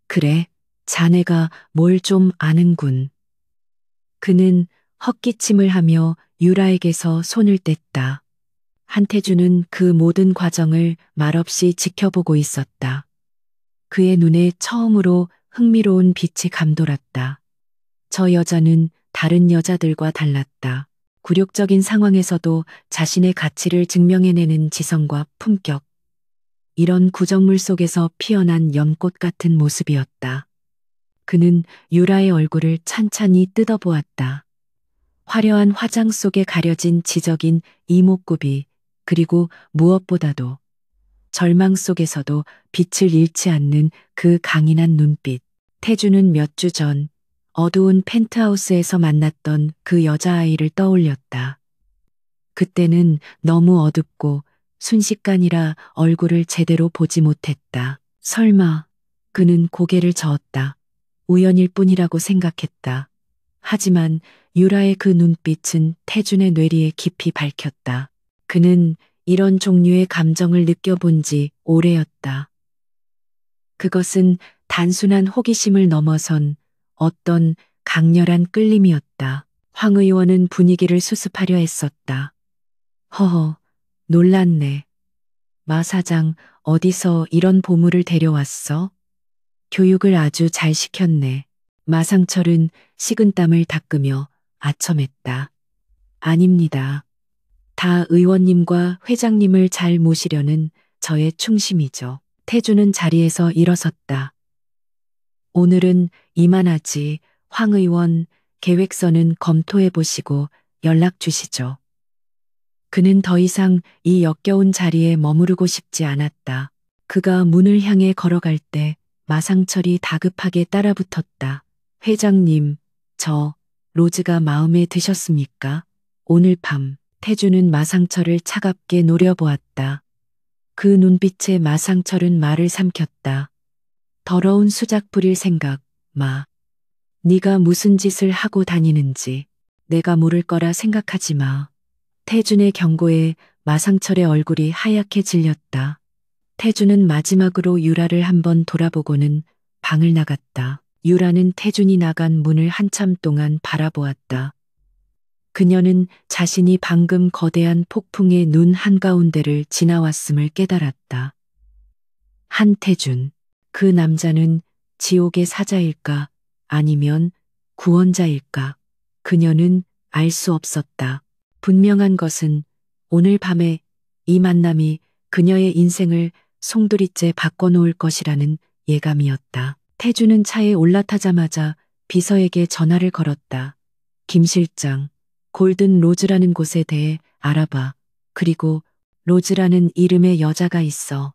그래. 자네가 뭘 좀 아는군. 그는 헛기침을 하며 유라에게서 손을 뗐다. 한태준은 그 모든 과정을 말없이 지켜보고 있었다. 그의 눈에 처음으로 흥미로운 빛이 감돌았다. 저 여자는 다른 여자들과 달랐다. 굴욕적인 상황에서도 자신의 가치를 증명해내는 지성과 품격. 이런 구정물 속에서 피어난 연꽃 같은 모습이었다. 그는 유라의 얼굴을 찬찬히 뜯어보았다. 화려한 화장 속에 가려진 지적인 이목구비, 그리고 무엇보다도 절망 속에서도 빛을 잃지 않는 그 강인한 눈빛. 태주는 몇 주 전 어두운 펜트하우스에서 만났던 그 여자아이를 떠올렸다. 그때는 너무 어둡고 순식간이라 얼굴을 제대로 보지 못했다. 설마 그는 고개를 저었다. 우연일 뿐이라고 생각했다. 하지만 유라의 그 눈빛은 태준의 뇌리에 깊이 밝혔다. 그는 이런 종류의 감정을 느껴본 지 오래였다. 그것은 단순한 호기심을 넘어선 어떤 강렬한 끌림이었다. 황 의원은 분위기를 수습하려 했었다. 허허, 놀랐네. 마 사장, 어디서 이런 보물을 데려왔어? 교육을 아주 잘 시켰네. 마상철은 식은땀을 닦으며 아첨했다. 아닙니다. 다 의원님과 회장님을 잘 모시려는 저의 충심이죠. 태주는 자리에서 일어섰다. 오늘은 이만하지. 황 의원, 계획서는 검토해 보시고 연락 주시죠. 그는 더 이상 이 역겨운 자리에 머무르고 싶지 않았다. 그가 문을 향해 걸어갈 때 마상철이 다급하게 따라붙었다. 회장님, 저 로즈가 마음에 드셨습니까? 오늘 밤 태주는 마상철을 차갑게 노려보았다. 그 눈빛에 마상철은 말을 삼켰다. 더러운 수작 부릴 생각 마. 네가 무슨 짓을 하고 다니는지 내가 모를 거라 생각하지 마. 태준의 경고에 마상철의 얼굴이 하얗게 질렸다. 태준은 마지막으로 유라를 한번 돌아보고는 방을 나갔다. 유라는 태준이 나간 문을 한참 동안 바라보았다. 그녀는 자신이 방금 거대한 폭풍의 눈 한가운데를 지나왔음을 깨달았다. 한태준, 그 남자는 지옥의 사자일까 아니면 구원자일까? 그녀는 알 수 없었다. 분명한 것은 오늘 밤에 이 만남이 그녀의 인생을 송두리째 바꿔놓을 것이라는 예감이었다. 태준은 차에 올라타자마자 비서에게 전화를 걸었다. 김 실장, 골든 로즈라는 곳에 대해 알아봐. 그리고 로즈라는 이름의 여자가 있어.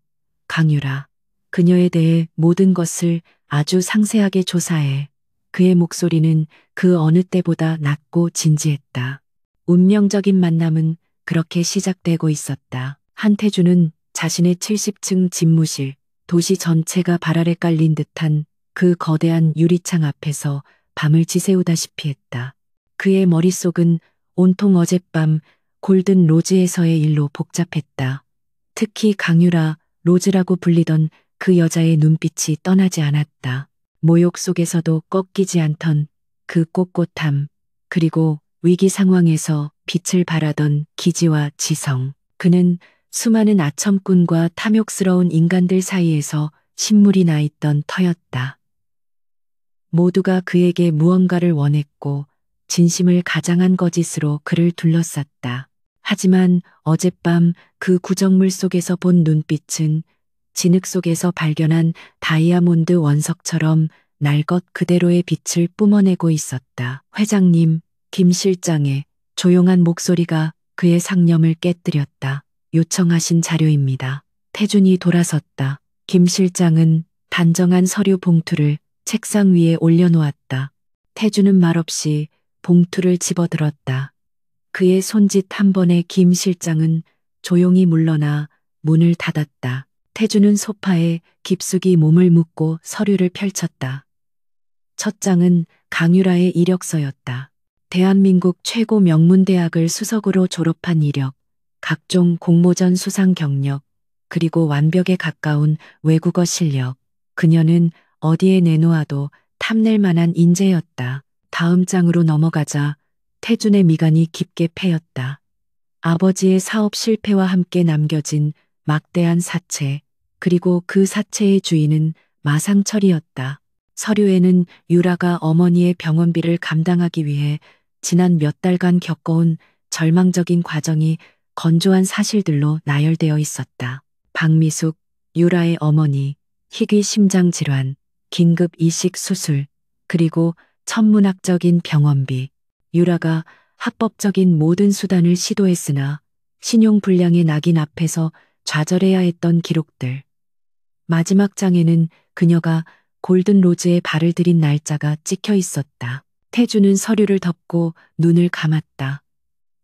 강유라. 그녀에 대해 모든 것을 아주 상세하게 조사해. 그의 목소리는 그 어느 때보다 낮고 진지했다. 운명적인 만남은 그렇게 시작되고 있었다. 한태준은 자신의 70층 집무실, 도시 전체가 발 아래 깔린 듯한 그 거대한 유리창 앞에서 밤을 지새우다시피 했다. 그의 머릿속은 온통 어젯밤 골든 로즈에서의 일로 복잡했다. 특히 강유라 로즈라고 불리던 그 여자의 눈빛이 떠나지 않았다. 모욕 속에서도 꺾이지 않던 그 꼿꼿함, 그리고 위기 상황에서 빛을 발하던 기지와 지성. 그는 수많은 아첨꾼과 탐욕스러운 인간들 사이에서 신물이 나 있던 터였다. 모두가 그에게 무언가를 원했고 진심을 가장한 거짓으로 그를 둘러쌌다. 하지만 어젯밤 그 구정물 속에서 본 눈빛은 진흙 속에서 발견한 다이아몬드 원석처럼 날 것 그대로의 빛을 뿜어내고 있었다. 회장님, 김 실장의 조용한 목소리가 그의 상념을 깨뜨렸다. 요청하신 자료입니다. 태준이 돌아섰다. 김 실장은 단정한 서류 봉투를 책상 위에 올려놓았다. 태준은 말없이 봉투를 집어들었다. 그의 손짓 한 번에 김 실장은 조용히 물러나 문을 닫았다. 태준은 소파에 깊숙이 몸을 묻고 서류를 펼쳤다. 첫 장은 강유라의 이력서였다. 대한민국 최고 명문대학을 수석으로 졸업한 이력, 각종 공모전 수상 경력, 그리고 완벽에 가까운 외국어 실력. 그녀는 어디에 내놓아도 탐낼 만한 인재였다. 다음 장으로 넘어가자 태준의 미간이 깊게 패였다. 아버지의 사업 실패와 함께 남겨진 막대한 사채, 그리고 그 사채의 주인은 마상철이었다. 서류에는 유라가 어머니의 병원비를 감당하기 위해 지난 몇 달간 겪어온 절망적인 과정이 건조한 사실들로 나열되어 있었다. 박미숙, 유라의 어머니, 희귀 심장 질환, 긴급 이식 수술, 그리고 천문학적인 병원비. 유라가 합법적인 모든 수단을 시도했으나 신용불량의 낙인 앞에서 좌절해야 했던 기록들. 마지막 장에는 그녀가 골든 로즈에 발을 들인 날짜가 찍혀 있었다. 태준은 서류를 덮고 눈을 감았다.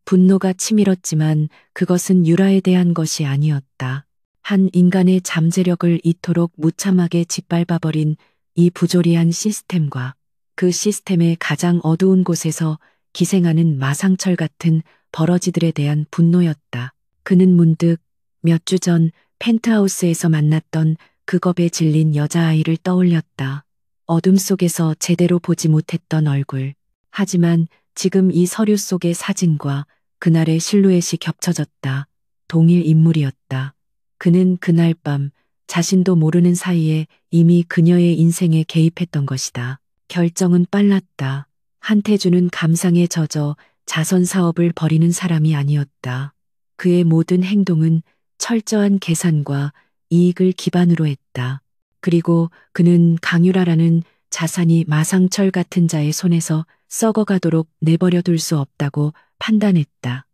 분노가 치밀었지만 그것은 유라에 대한 것이 아니었다. 한 인간의 잠재력을 이토록 무참하게 짓밟아버린 이 부조리한 시스템과 그 시스템의 가장 어두운 곳에서 기생하는 마상철 같은 버러지들에 대한 분노였다. 그는 문득 몇 주 전 펜트하우스에서 만났던 그 겁에 질린 여자아이를 떠올렸다. 어둠 속에서 제대로 보지 못했던 얼굴. 하지만 지금 이 서류 속의 사진과 그날의 실루엣이 겹쳐졌다. 동일 인물이었다. 그는 그날 밤 자신도 모르는 사이에 이미 그녀의 인생에 개입했던 것이다. 결정은 빨랐다. 한태준은 감상에 젖어 자선 사업을 벌이는 사람이 아니었다. 그의 모든 행동은 철저한 계산과 이익을 기반으로 했다. 그리고 그는 강유라라는 자산이 마상철 같은 자의 손에서 썩어가도록 내버려 둘 수 없다고 판단했다.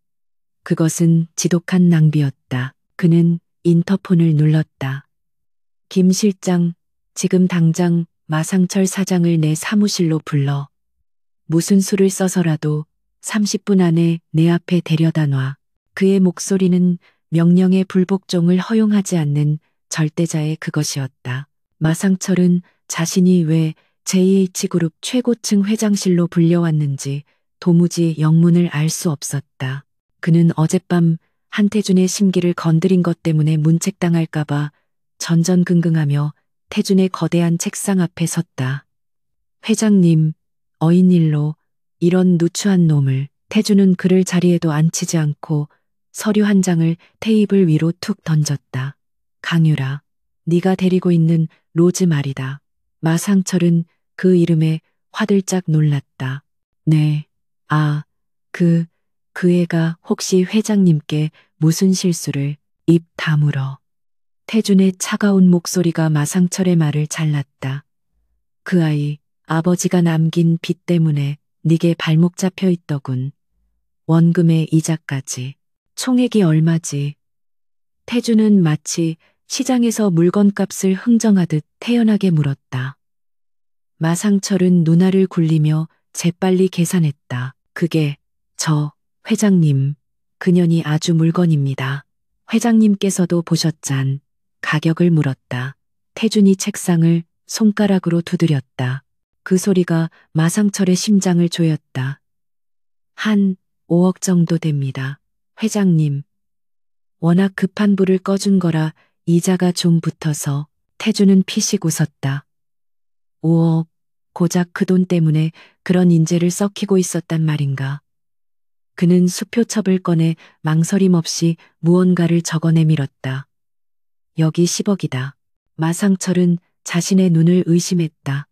그것은 지독한 낭비였다. 그는 인터폰을 눌렀다. 김 실장, 지금 당장 마상철 사장을 내 사무실로 불러. 무슨 수를 써서라도 30분 안에 내 앞에 데려다 놔. 그의 목소리는 명령의 불복종을 허용하지 않는 절대자의 그것이었다. 마상철은 자신이 왜 JH그룹 최고층 회장실로 불려왔는지 도무지 영문을 알 수 없었다. 그는 어젯밤 한태준의 심기를 건드린 것 때문에 문책당할까봐 전전긍긍하며 태준의 거대한 책상 앞에 섰다. 회장님, 어인일로 이런 누추한 놈을. 태준은 그를 자리에도 앉히지 않고 서류 한 장을 테이블 위로 툭 던졌다. 강유라, 네가 데리고 있는 로즈 말이다. 마상철은 그 이름에 화들짝 놀랐다. 네, 아, 그 애가 혹시 회장님께 무슨 실수를. 입 다물어. 태준의 차가운 목소리가 마상철의 말을 잘랐다. 그 아이, 아버지가 남긴 빚 때문에 네게 발목 잡혀 있더군. 원금의 이자까지. 총액이 얼마지? 태준은 마치 시장에서 물건값을 흥정하듯 태연하게 물었다. 마상철은 눈알을 굴리며 재빨리 계산했다. 그게 회장님, 그년이 아주 물건입니다. 회장님께서도 보셨잔. 가격을 물었다. 태준이 책상을 손가락으로 두드렸다. 그 소리가 마상철의 심장을 조였다. 한 5억 정도 됩니다. 회장님. 워낙 급한 불을 꺼준 거라 이자가 좀 붙어서. 태준은 피식 웃었다. 5억, 고작 그 돈 때문에 그런 인재를 썩히고 있었단 말인가. 그는 수표첩을 꺼내 망설임 없이 무언가를 적어 내밀었다. 여기 10억이다. 마상철은 자신의 눈을 의심했다.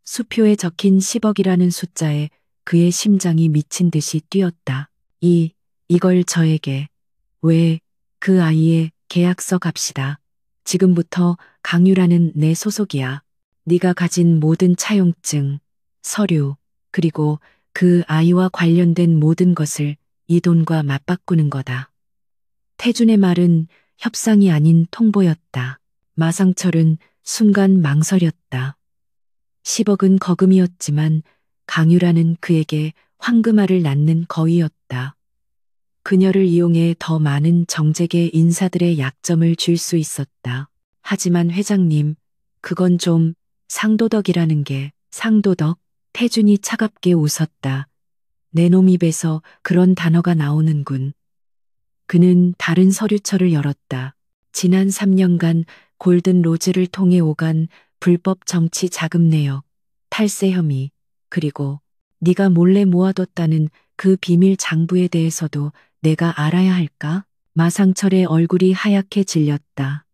수표에 적힌 10억이라는 숫자에 그의 심장이 미친 듯이 뛰었다. 이걸 저에게. 왜, 그 아이의 계약서 갑시다. 지금부터 강유라는 내 소속이야. 네가 가진 모든 차용증, 서류, 그리고 그 아이와 관련된 모든 것을 이 돈과 맞바꾸는 거다. 태준의 말은 협상이 아닌 통보였다. 마상철은 순간 망설였다. 10억은 거금이었지만 강유라는 그에게 황금알을 낳는 거위였다. 그녀를 이용해 더 많은 정재계 인사들의 약점을 줄 수 있었다. 하지만 회장님, 그건 좀 상도덕이라는 게. 상도덕? 태준이 차갑게 웃었다. 내 놈 입에서 그런 단어가 나오는군. 그는 다른 서류처를 열었다. 지난 3년간 골든 로즈를 통해 오간 불법 정치 자금 내역, 탈세 혐의, 그리고 네가 몰래 모아뒀다는 그 비밀 장부에 대해서도 내가 알아야 할까? 마상철의 얼굴이 하얗게 질렸다.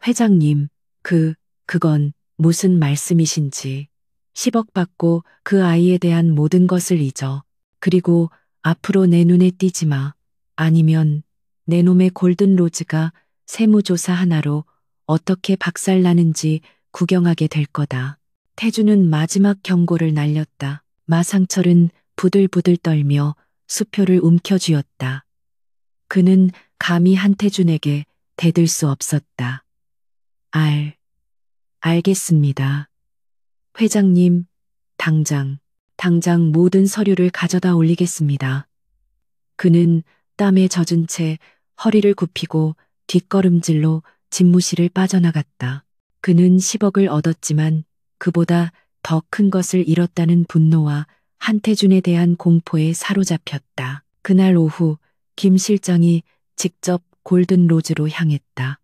회장님, 그건 무슨 말씀이신지. 10억 받고 그 아이에 대한 모든 것을 잊어. 그리고 앞으로 내 눈에 띄지 마. 아니면 내 놈의 골든 로즈가 세무조사 하나로 어떻게 박살나는지 구경하게 될 거다. 태준은 마지막 경고를 날렸다. 마상철은 부들부들 떨며 수표를 움켜쥐었다. 그는 감히 한태준에게 대들 수 없었다. 알겠습니다. 회장님, 당장 모든 서류를 가져다 올리겠습니다. 그는 땀에 젖은 채 허리를 굽히고 뒷걸음질로 집무실을 빠져나갔다. 그는 10억을 얻었지만 그보다 더 큰 것을 잃었다는 분노와 한태준에 대한 공포에 사로잡혔다. 그날 오후 김 실장이 직접 골든 로즈로 향했다.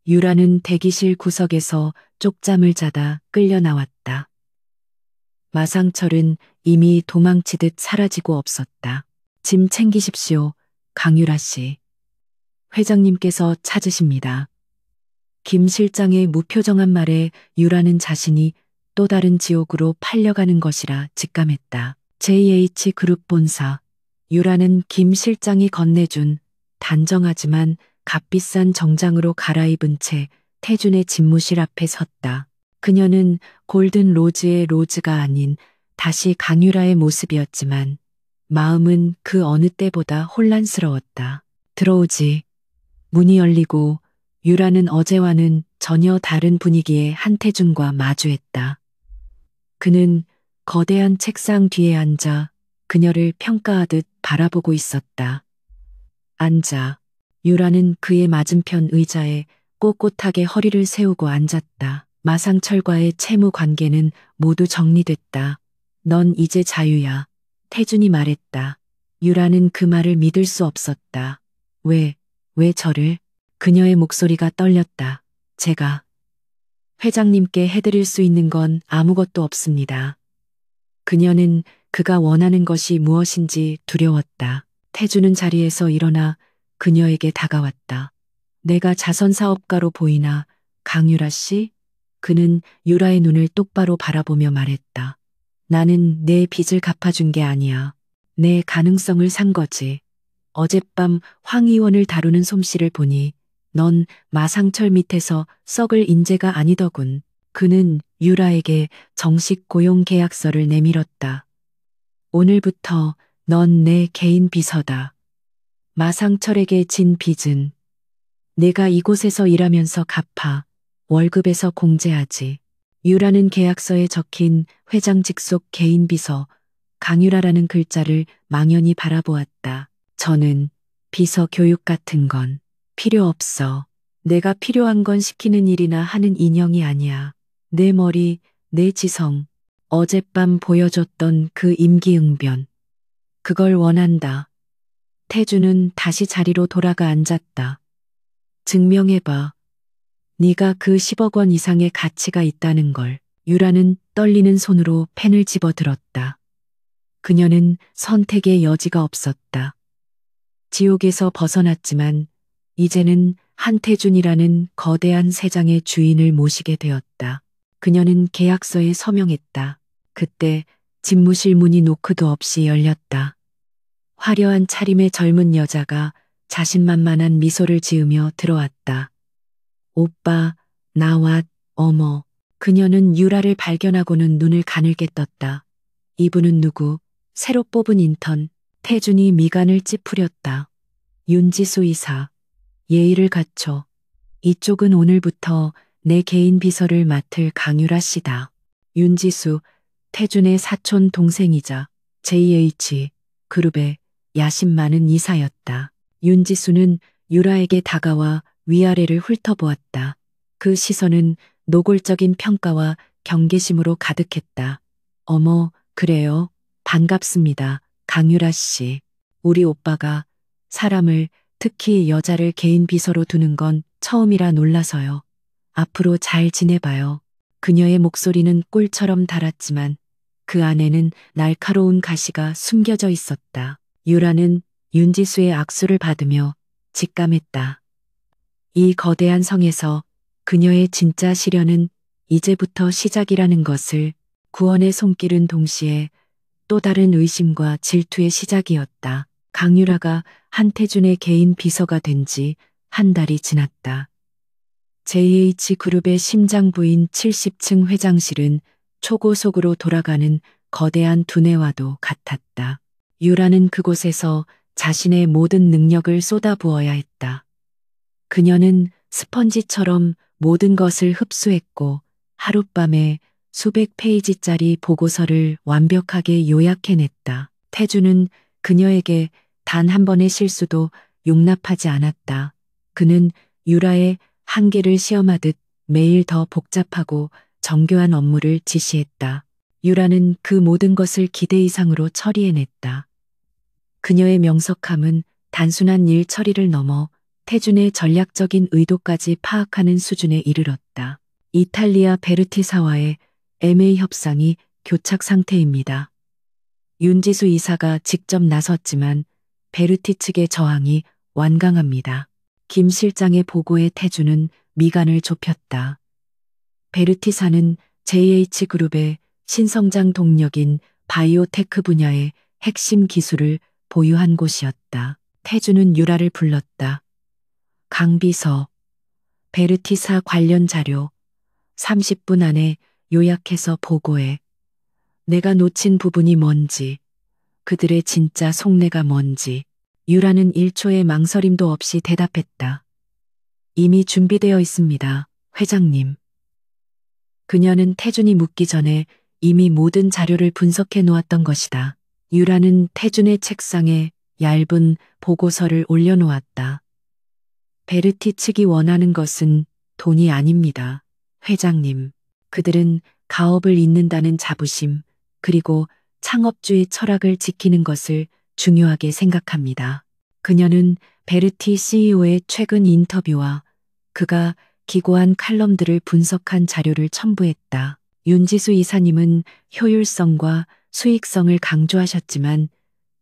유라는 대기실 구석에서 쪽잠을 자다 끌려 나왔다. 마상철은 이미 도망치듯 사라지고 없었다. 짐 챙기십시오, 강유라 씨. 회장님께서 찾으십니다. 김 실장의 무표정한 말에 유라는 자신이 또 다른 지옥으로 팔려가는 것이라 직감했다. JH그룹 본사. 유라는 김 실장이 건네준 단정하지만 값비싼 정장으로 갈아입은 채 태준의 집무실 앞에 섰다. 그녀는 골든 로즈의 로즈가 아닌 다시 강유라의 모습이었지만 마음은 그 어느 때보다 혼란스러웠다. 들어오지. 문이 열리고 유라는 어제와는 전혀 다른 분위기의 한태준과 마주했다. 그는 거대한 책상 뒤에 앉아 그녀를 평가하듯 바라보고 있었다. 앉아. 유라는 그의 맞은편 의자에 꼿꼿하게 허리를 세우고 앉았다. 마상철과의 채무 관계는 모두 정리됐다. 넌 이제 자유야. 태준이 말했다. 유라는 그 말을 믿을 수 없었다. 왜 저를? 그녀의 목소리가 떨렸다. 제가 회장님께 해드릴 수 있는 건 아무것도 없습니다. 그녀는 그가 원하는 것이 무엇인지 두려웠다. 태주는 자리에서 일어나 그녀에게 다가왔다. 내가 자선사업가로 보이나, 강유라 씨? 그는 유라의 눈을 똑바로 바라보며 말했다. 나는 내 빚을 갚아준 게 아니야. 내 가능성을 산 거지. 어젯밤 황 의원을 다루는 솜씨를 보니 넌 마상철 밑에서 썩을 인재가 아니더군. 그는 유라에게 정식 고용 계약서를 내밀었다. 오늘부터 넌 내 개인 비서다. 마상철에게 진 빚은 내가 이곳에서 일하면서 갚아 월급에서 공제하지. 유라는 계약서에 적힌 회장 직속 개인 비서 강유라라는 글자를 망연히 바라보았다. 저는 비서 교육 같은 건 필요 없어. 내가 필요한 건 시키는 일이나 하는 인형이 아니야. 내 머리, 내 지성, 어젯밤 보여줬던 그 임기응변. 그걸 원한다. 태주는 다시 자리로 돌아가 앉았다. 증명해봐. 네가 그 10억 원 이상의 가치가 있다는 걸. 유라는 떨리는 손으로 펜을 집어들었다. 그녀는 선택의 여지가 없었다. 지옥에서 벗어났지만 이제는 한태준이라는 거대한 세장의 주인을 모시게 되었다. 그녀는 계약서에 서명했다. 그때 집무실 문이 노크도 없이 열렸다. 화려한 차림의 젊은 여자가 자신만만한 미소를 지으며 들어왔다. 오빠, 나왔, 어머. 그녀는 유라를 발견하고는 눈을 가늘게 떴다. 이분은 누구? 새로 뽑은 인턴. 태준이 미간을 찌푸렸다. 윤지수 이사. 예의를 갖춰. 이쪽은 오늘부터 내 개인 비서를 맡을 강유라 씨다. 윤지수, 태준의 사촌 동생이자 JH 그룹의 야심 많은 이사였다. 윤지수는 유라에게 다가와 위아래를 훑어보았다. 그 시선은 노골적인 평가와 경계심으로 가득했다. 어머, 그래요. 반갑습니다. 강유라 씨. 우리 오빠가 사람을, 특히 여자를 개인 비서로 두는 건 처음이라 놀라서요. 앞으로 잘 지내봐요. 그녀의 목소리는 꿀처럼 달았지만 그 안에는 날카로운 가시가 숨겨져 있었다. 유라는 윤지수의 악수를 받으며 직감했다. 이 거대한 성에서 그녀의 진짜 시련은 이제부터 시작이라는 것을. 구원의 손길은 동시에 또 다른 의심과 질투의 시작이었다. 강유라가 한태준의 개인 비서가 된 지 한 달이 지났다. JH그룹의 심장부인 70층 회장실은 초고속으로 돌아가는 거대한 두뇌와도 같았다. 유라는 그곳에서 자신의 모든 능력을 쏟아부어야 했다. 그녀는 스펀지처럼 모든 것을 흡수했고 하룻밤에 수백 페이지짜리 보고서를 완벽하게 요약해냈다. 태주는 그녀에게 단 한 번의 실수도 용납하지 않았다. 그는 유라의 한계를 시험하듯 매일 더 복잡하고 정교한 업무를 지시했다. 유라는 그 모든 것을 기대 이상으로 처리해냈다. 그녀의 명석함은 단순한 일 처리를 넘어 태준의 전략적인 의도까지 파악하는 수준에 이르렀다. 이탈리아 베르티사와의 MA 협상이 교착 상태입니다. 윤지수 이사가 직접 나섰지만 베르티 측의 저항이 완강합니다. 김 실장의 보고에 태준은 미간을 좁혔다. 베르티사는 JH그룹의 신성장 동력인 바이오테크 분야의 핵심 기술을 보유한 곳이었다. 태준은 유라를 불렀다. 강비서, 베르티사 관련 자료 30분 안에 요약해서 보고해. 내가 놓친 부분이 뭔지, 그들의 진짜 속내가 뭔지. 유라는 1초의 망설임도 없이 대답했다. 이미 준비되어 있습니다, 회장님. 그녀는 태준이 묻기 전에 이미 모든 자료를 분석해 놓았던 것이다. 유라는 태준의 책상에 얇은 보고서를 올려놓았다. 베르티 측이 원하는 것은 돈이 아닙니다, 회장님. 그들은 가업을 잇는다는 자부심, 그리고 창업주의 철학을 지키는 것을 중요하게 생각합니다. 그녀는 베르티 CEO의 최근 인터뷰와 그가 기고한 칼럼들을 분석한 자료를 첨부했다. 윤지수 이사님은 효율성과 수익성을 강조하셨지만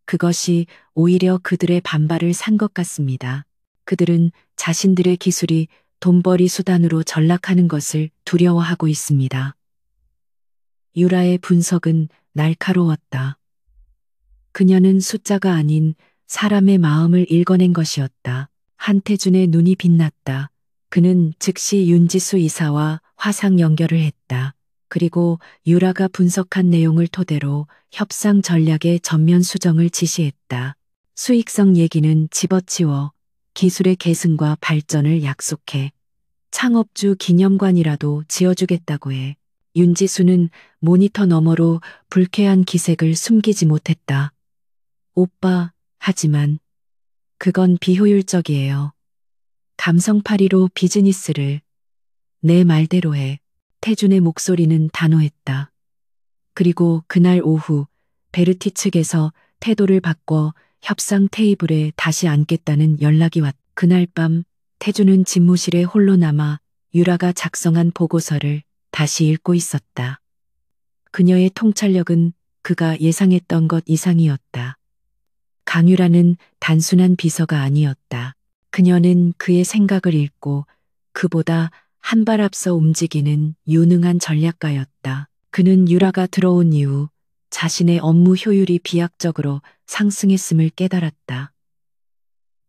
그것이 오히려 그들의 반발을 산 것 같습니다. 그들은 자신들의 기술이 돈벌이 수단으로 전락하는 것을 두려워하고 있습니다. 유라의 분석은 날카로웠다. 그녀는 숫자가 아닌 사람의 마음을 읽어낸 것이었다. 한태준의 눈이 빛났다. 그는 즉시 윤지수 이사와 화상 연결을 했다. 그리고 유라가 분석한 내용을 토대로 협상 전략의 전면 수정을 지시했다. 수익성 얘기는 집어치워 기술의 계승과 발전을 약속해. 창업주 기념관이라도 지어주겠다고 해. 윤지수는 모니터 너머로 불쾌한 기색을 숨기지 못했다. 오빠, 하지만 그건 비효율적이에요. 감성파리로 비즈니스를 내 말대로 해. 태준의 목소리는 단호했다. 그리고 그날 오후 베르티 측에서 태도를 바꿔 협상 테이블에 다시 앉겠다는 연락이 왔다. 그날 밤 태준은 집무실에 홀로 남아 유라가 작성한 보고서를 다시 읽고 있었다. 그녀의 통찰력은 그가 예상했던 것 이상이었다. 강유라는 단순한 비서가 아니었다. 그녀는 그의 생각을 읽고 그보다 한 발 앞서 움직이는 유능한 전략가였다. 그는 유라가 들어온 이후 자신의 업무 효율이 비약적으로 상승했음을 깨달았다.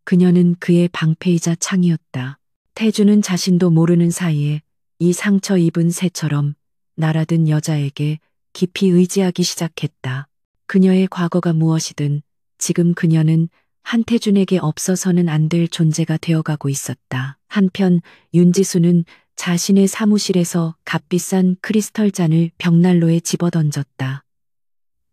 그녀는 그의 방패이자 창이었다. 태주는 자신도 모르는 사이에 이 상처 입은 새처럼 날아든 여자에게 깊이 의지하기 시작했다. 그녀의 과거가 무엇이든 지금 그녀는 한태준에게 없어서는 안 될 존재가 되어가고 있었다. 한편 윤지수는 자신의 사무실에서 값비싼 크리스털 잔을 벽난로에 집어던졌다.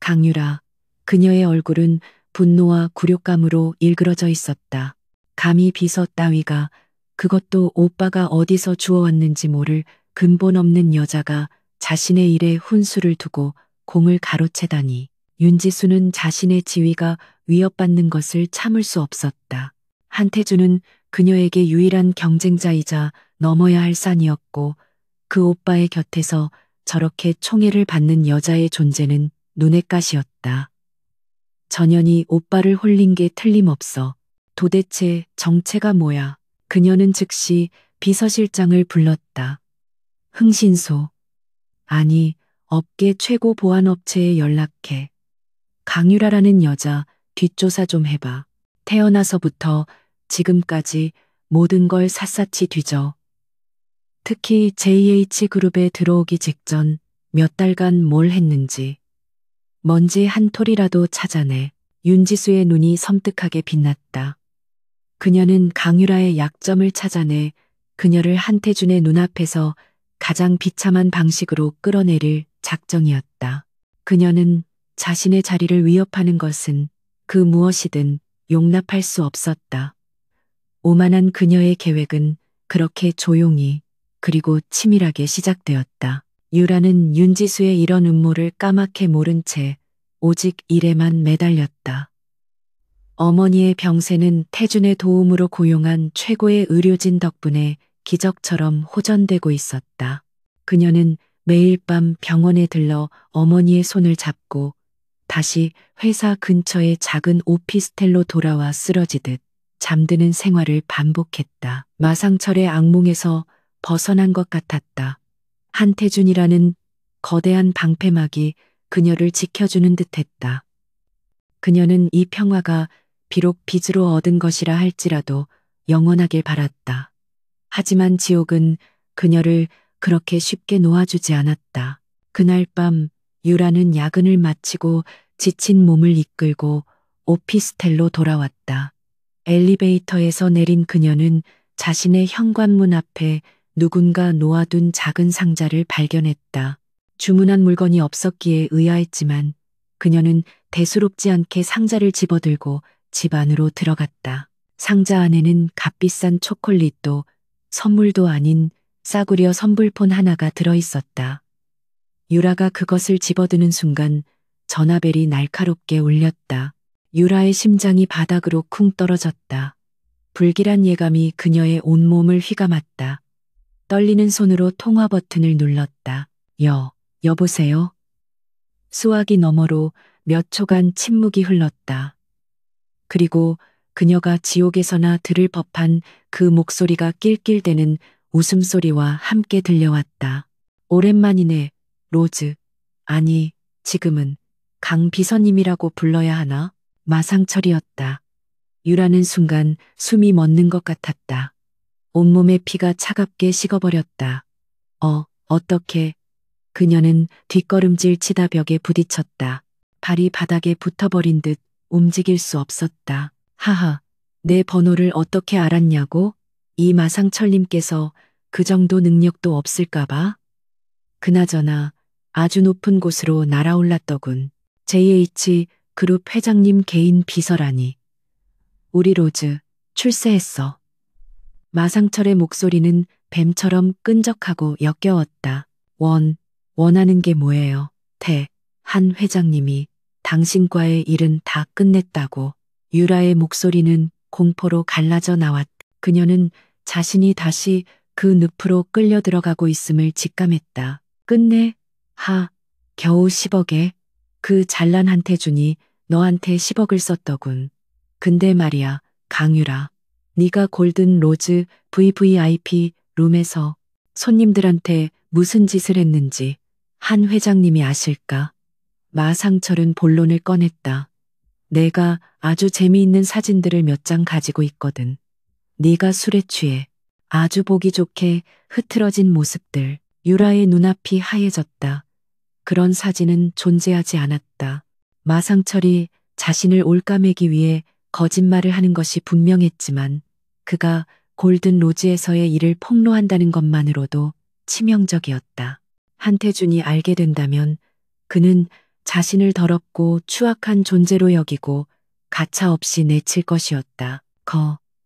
강유라, 그녀의 얼굴은 분노와 굴욕감으로 일그러져 있었다. 감히 비서 따위가, 그것도 오빠가 어디서 주워왔는지 모를 근본 없는 여자가 자신의 일에 훈수를 두고 공을 가로채다니. 윤지수는 자신의 지위가 위협받는 것을 참을 수 없었다. 한태준은 그녀에게 유일한 경쟁자이자 넘어야 할 산이었고 그 오빠의 곁에서 저렇게 총애를 받는 여자의 존재는 눈엣 가시였다. 전현이 오빠를 홀린 게 틀림없어. 도대체 정체가 뭐야? 그녀는 즉시 비서실장을 불렀다. 흥신소. 아니, 업계 최고 보안업체에 연락해. 강유라라는 여자 뒷조사 좀 해봐. 태어나서부터 지금까지 모든 걸 샅샅이 뒤져. 특히 JH그룹에 들어오기 직전 몇 달간 뭘 했는지. 먼지 한 톨이라도 찾아내. 윤지수의 눈이 섬뜩하게 빛났다. 그녀는 강유라의 약점을 찾아내 그녀를 한태준의 눈앞에서 가장 비참한 방식으로 끌어내릴 작정이었다. 그녀는 자신의 자리를 위협하는 것은 그 무엇이든 용납할 수 없었다. 오만한 그녀의 계획은 그렇게 조용히 그리고 치밀하게 시작되었다. 유라는 윤지수의 이런 음모를 까맣게 모른 채 오직 일에만 매달렸다. 어머니의 병세는 태준의 도움으로 고용한 최고의 의료진 덕분에 기적처럼 호전되고 있었다. 그녀는 매일 밤 병원에 들러 어머니의 손을 잡고 다시 회사 근처의 작은 오피스텔로 돌아와 쓰러지듯 잠드는 생활을 반복했다. 마상철의 악몽에서 벗어난 것 같았다. 한태준이라는 거대한 방패막이 그녀를 지켜주는 듯했다. 그녀는 이 평화가 비록 빚으로 얻은 것이라 할지라도 영원하길 바랐다. 하지만 지옥은 그녀를 그렇게 쉽게 놓아주지 않았다. 그날 밤 유라는 야근을 마치고 지친 몸을 이끌고 오피스텔로 돌아왔다. 엘리베이터에서 내린 그녀는 자신의 현관문 앞에 누군가 놓아둔 작은 상자를 발견했다. 주문한 물건이 없었기에 의아했지만 그녀는 대수롭지 않게 상자를 집어들고 집 안으로 들어갔다. 상자 안에는 값비싼 초콜릿도 선물도 아닌 싸구려 선불폰 하나가 들어있었다. 유라가 그것을 집어드는 순간 전화벨이 날카롭게 울렸다. 유라의 심장이 바닥으로 쿵 떨어졌다. 불길한 예감이 그녀의 온몸을 휘감았다. 떨리는 손으로 통화 버튼을 눌렀다. 여보세요? 수화기 너머로 몇 초간 침묵이 흘렀다. 그리고 그녀가 지옥에서나 들을 법한 그 목소리가 낄낄대는 웃음소리와 함께 들려왔다. 오랜만이네, 로즈. 아니, 지금은 강 비서님이라고 불러야 하나? 마상철이었다. 유라는 순간 숨이 멎는 것 같았다. 온몸의 피가 차갑게 식어버렸다. 어떻게? 그녀는 뒷걸음질 치다 벽에 부딪혔다. 발이 바닥에 붙어버린 듯 움직일 수 없었다. 하하, 내 번호를 어떻게 알았냐고? 이 마상철님께서 그 정도 능력도 없을까봐? 그나저나 아주 높은 곳으로 날아올랐더군. JH 그룹 회장님 개인 비서라니. 우리 로즈 출세했어. 마상철의 목소리는 뱀처럼 끈적하고 역겨웠다. 원하는 게 뭐예요? 한 회장님이 당신과의 일은 다 끝냈다고. 유라의 목소리는 공포로 갈라져 나왔다. 그녀는 자신이 다시 그 늪으로 끌려 들어가고 있음을 직감했다. 끝내? 겨우 10억에? 그 잘난 한태준이 너한테 10억을 썼더군. 근데 말이야, 강유라. 네가 골든 로즈 VVIP 룸에서 손님들한테 무슨 짓을 했는지 한 회장님이 아실까? 마상철은 본론을 꺼냈다. 내가 아주 재미있는 사진들을 몇 장 가지고 있거든. 네가 술에 취해 아주 보기 좋게 흐트러진 모습들. 유라의 눈앞이 하얘졌다. 그런 사진은 존재하지 않았다. 마상철이 자신을 올까매기 위해 거짓말을 하는 것이 분명했지만 그가 골든 로즈에서의 일을 폭로한다는 것만으로도 치명적이었다. 한태준이 알게 된다면 그는 자신을 더럽고 추악한 존재로 여기고 가차없이 내칠 것이었다.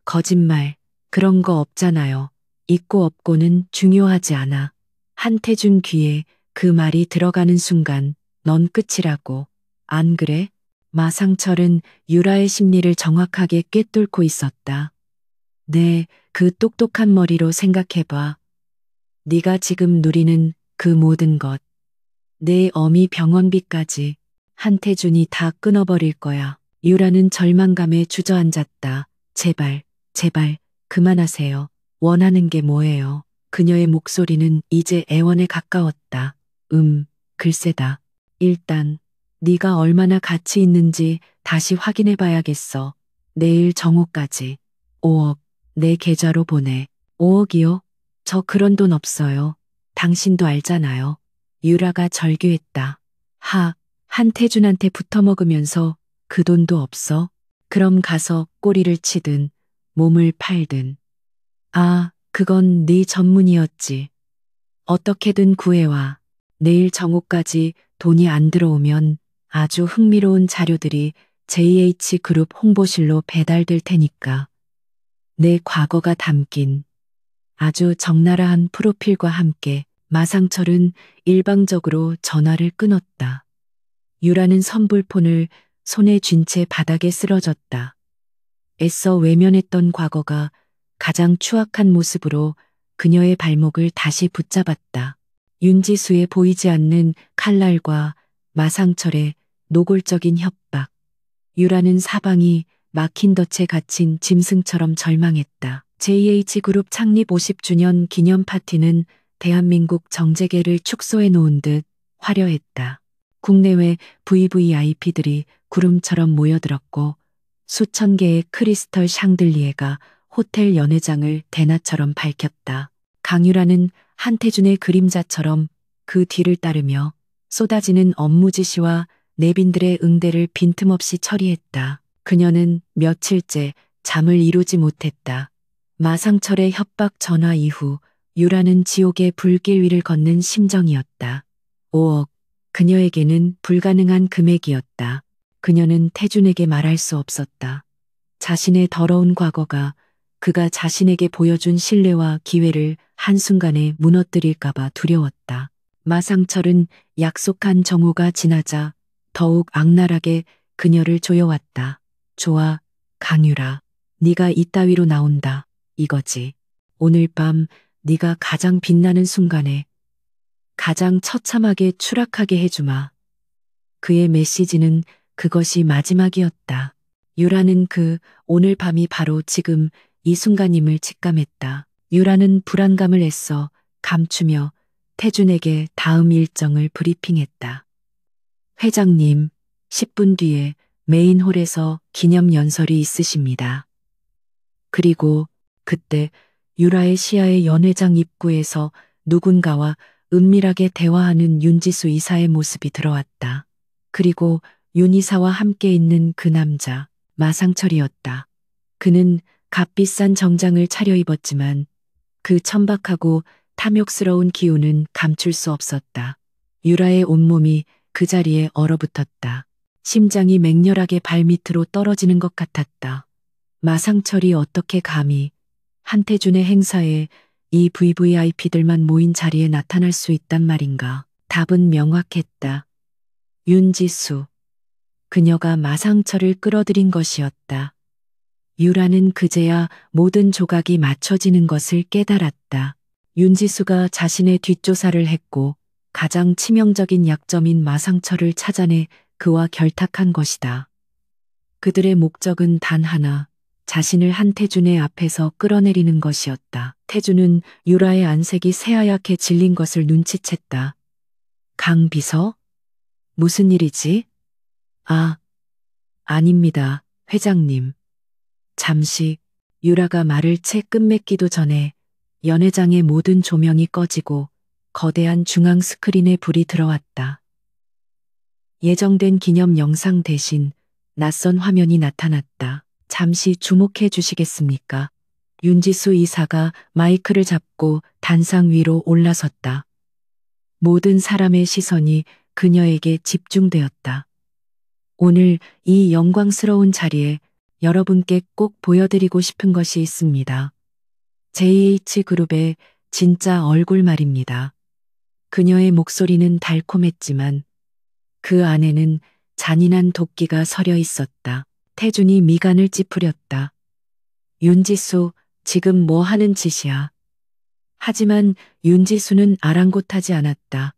거짓말, 그런 거 없잖아요. 있고 없고는 중요하지 않아. 한태준 귀에 그 말이 들어가는 순간 넌 끝이라고. 안 그래? 마상철은 유라의 심리를 정확하게 꿰뚫고 있었다. 네, 그 똑똑한 머리로 생각해봐. 네가 지금 누리는 그 모든 것. 내 어미 병원비까지 한태준이 다 끊어버릴 거야. 유라는 절망감에 주저앉았다. 제발, 그만하세요. 원하는 게 뭐예요? 그녀의 목소리는 이제 애원에 가까웠다. 글쎄다. 일단 네가 얼마나 가치 있는지 다시 확인해 봐야겠어. 내일 정오까지 5억 내 계좌로 보내. 5억이요? 저 그런 돈 없어요. 당신도 알잖아요. 유라가 절규했다. 한태준한테 붙어먹으면서 그 돈도 없어? 그럼 가서 꼬리를 치든 몸을 팔든. 그건 네 전문이었지. 어떻게든 구해와. 내일 정오까지 돈이 안 들어오면 아주 흥미로운 자료들이 JH그룹 홍보실로 배달될 테니까. 내 과거가 담긴 아주 적나라한 프로필과 함께 마상철은 일방적으로 전화를 끊었다. 유라는 선불폰을 손에 쥔 채 바닥에 쓰러졌다. 애써 외면했던 과거가 가장 추악한 모습으로 그녀의 발목을 다시 붙잡았다. 윤지수의 보이지 않는 칼날과 마상철의 노골적인 협박. 유라는 사방이 막힌 덫에 갇힌 짐승처럼 절망했다. JH그룹 창립 50주년 기념 파티는 대한민국 정재계를 축소해 놓은 듯 화려했다. 국내외 VVIP들이 구름처럼 모여들었고 수천 개의 크리스털 샹들리에가 호텔 연회장을 대낮처럼 밝혔다. 강유라는 한태준의 그림자처럼 그 뒤를 따르며 쏟아지는 업무 지시와 내빈들의 응대를 빈틈없이 처리했다. 그녀는 며칠째 잠을 이루지 못했다. 마상철의 협박 전화 이후 유라는 지옥의 불길 위를 걷는 심정이었다. 5억. 그녀에게는 불가능한 금액이었다. 그녀는 태준에게 말할 수 없었다. 자신의 더러운 과거가 그가 자신에게 보여준 신뢰와 기회를 한순간에 무너뜨릴까봐 두려웠다. 마상철은 약속한 정오가 지나자 더욱 악랄하게 그녀를 조여왔다. 좋아, 강유라. 네가 이따위로 나온다. 이거지. 오늘 밤 네가 가장 빛나는 순간에 가장 처참하게 추락하게 해주마. 그의 메시지는 그것이 마지막이었다. 유라는 오늘 밤이 바로 지금 이 순간임을 직감했다. 유라는 불안감을 애써 감추며 태준에게 다음 일정을 브리핑했다. 회장님, 10분 뒤에 메인홀에서 기념 연설이 있으십니다. 그리고 그때 유라의 시야에 연회장 입구에서 누군가와 은밀하게 대화하는 윤지수 이사의 모습이 들어왔다. 그리고 윤 이사와 함께 있는 그 남자, 마상철이었다. 그는 값비싼 정장을 차려입었지만 그 천박하고 탐욕스러운 기운은 감출 수 없었다. 유라의 온몸이 그 자리에 얼어붙었다. 심장이 맹렬하게 발밑으로 떨어지는 것 같았다. 마상철이 어떻게 감히 한태준의 행사에 이 VVIP들만 모인 자리에 나타날 수 있단 말인가. 답은 명확했다. 윤지수. 그녀가 마상철을 끌어들인 것이었다. 유라는 그제야 모든 조각이 맞춰지는 것을 깨달았다. 윤지수가 자신의 뒷조사를 했고 가장 치명적인 약점인 마상철을 찾아내 그와 결탁한 것이다. 그들의 목적은 단 하나, 자신을 한태준의 앞에서 끌어내리는 것이었다. 태준은 유라의 안색이 새하얗게 질린 것을 눈치챘다. 강 비서? 무슨 일이지? 아, 아닙니다, 회장님. 잠시 유라가 말을 채 끝맺기도 전에 연회장의 모든 조명이 꺼지고 거대한 중앙 스크린에 불이 들어왔다. 예정된 기념 영상 대신 낯선 화면이 나타났다. 잠시 주목해 주시겠습니까? 윤지수 이사가 마이크를 잡고 단상 위로 올라섰다. 모든 사람의 시선이 그녀에게 집중되었다. 오늘 이 영광스러운 자리에 여러분께 꼭 보여드리고 싶은 것이 있습니다. JH그룹의 진짜 얼굴 말입니다. 그녀의 목소리는 달콤했지만 그 안에는 잔인한 도끼가 서려 있었다. 태준이 미간을 찌푸렸다. 윤지수, 지금 뭐 하는 짓이야? 하지만 윤지수는 아랑곳하지 않았다.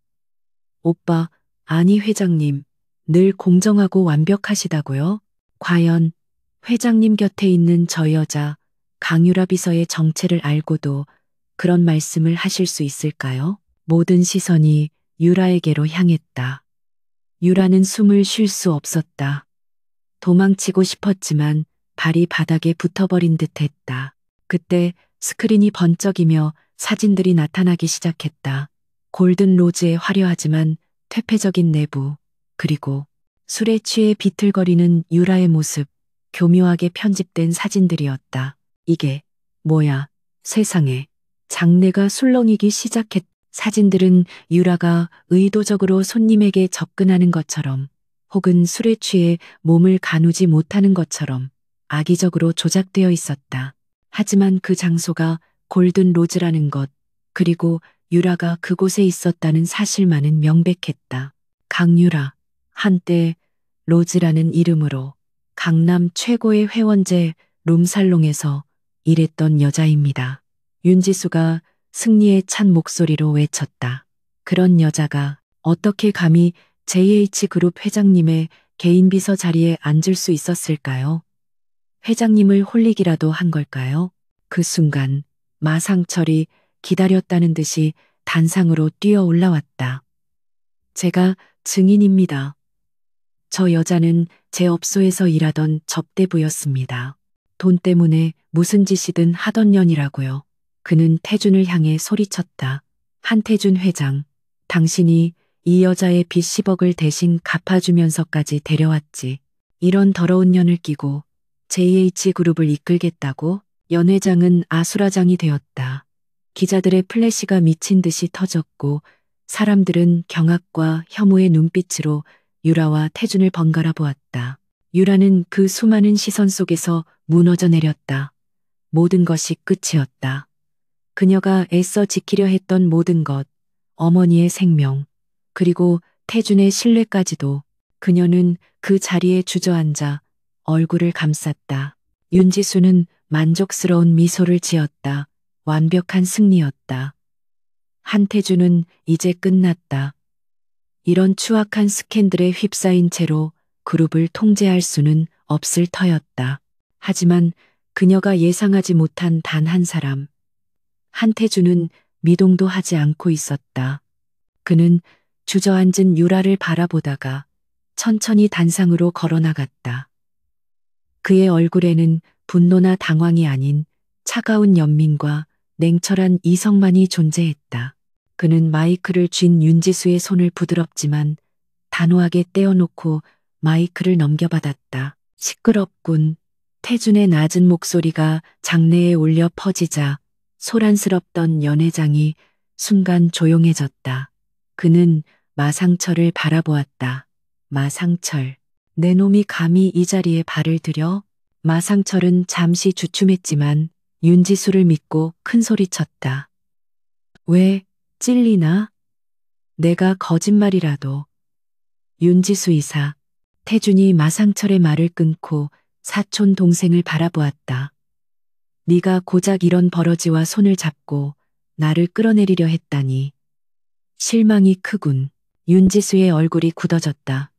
오빠, 아니 회장님, 늘 공정하고 완벽하시다고요? 과연 회장님 곁에 있는 저 여자 강유라 비서의 정체를 알고도 그런 말씀을 하실 수 있을까요? 모든 시선이 유라에게로 향했다. 유라는 숨을 쉴 수 없었다. 도망치고 싶었지만 발이 바닥에 붙어버린 듯 했다. 그때 스크린이 번쩍이며 사진들이 나타나기 시작했다. 골든 로즈의 화려하지만 퇴폐적인 내부, 그리고 술에 취해 비틀거리는 유라의 모습, 교묘하게 편집된 사진들이었다. 이게 뭐야, 세상에. 장내가 술렁이기 시작했다. 사진들은 유라가 의도적으로 손님에게 접근하는 것처럼 혹은 술에 취해 몸을 가누지 못하는 것처럼 악의적으로 조작되어 있었다. 하지만 그 장소가 골든 로즈라는 것, 그리고 유라가 그곳에 있었다는 사실만은 명백했다. 강유라, 한때 로즈라는 이름으로 강남 최고의 회원제 룸살롱에서 일했던 여자입니다. 윤지수가 승리에 찬 목소리로 외쳤다. 그런 여자가 어떻게 감히 JH그룹 회장님의 개인 비서 자리에 앉을 수 있었을까요? 회장님을 홀리기라도 한 걸까요? 그 순간 마상철이 기다렸다는 듯이 단상으로 뛰어 올라왔다. 제가 증인입니다. 저 여자는 제 업소에서 일하던 접대부였습니다. 돈 때문에 무슨 짓이든 하던 년이라고요. 그는 태준을 향해 소리쳤다. 한태준 회장, 당신이 이 여자의 빚 10억을 대신 갚아주면서까지 데려왔지. 이런 더러운 년을 끼고 JH그룹을 이끌겠다고? 연 회장은 아수라장이 되었다. 기자들의 플래시가 미친 듯이 터졌고 사람들은 경악과 혐오의 눈빛으로 유라와 태준을 번갈아 보았다. 유라는 그 수많은 시선 속에서 무너져 내렸다. 모든 것이 끝이었다. 그녀가 애써 지키려 했던 모든 것, 어머니의 생명, 그리고 태준의 신뢰까지도 그녀는 그 자리에 주저앉아 얼굴을 감쌌다. 윤지수는 만족스러운 미소를 지었다. 완벽한 승리였다. 한태주는 이제 끝났다. 이런 추악한 스캔들에 휩싸인 채로 그룹을 통제할 수는 없을 터였다. 하지만 그녀가 예상하지 못한 단 한 사람. 한태주는 미동도 하지 않고 있었다. 그는 주저앉은 유라를 바라보다가 천천히 단상으로 걸어나갔다. 그의 얼굴에는 분노나 당황이 아닌 차가운 연민과 냉철한 이성만이 존재했다. 그는 마이크를 쥔 윤지수의 손을 부드럽지만 단호하게 떼어놓고 마이크를 넘겨받았다. 시끄럽군. 태준의 낮은 목소리가 장내에 울려 퍼지자 소란스럽던 연회장이 순간 조용해졌다. 그는 마상철을 바라보았다. 마상철. 내 놈이 감히 이 자리에 발을 들여? 마상철은 잠시 주춤했지만 윤지수를 믿고 큰 소리쳤다. 왜 찔리나? 내가 거짓말이라도. 윤지수 이사. 태준이 마상철의 말을 끊고 사촌 동생을 바라보았다. 네가 고작 이런 버러지와 손을 잡고 나를 끌어내리려 했다니. 실망이 크군. 윤지수의 얼굴이 굳어졌다.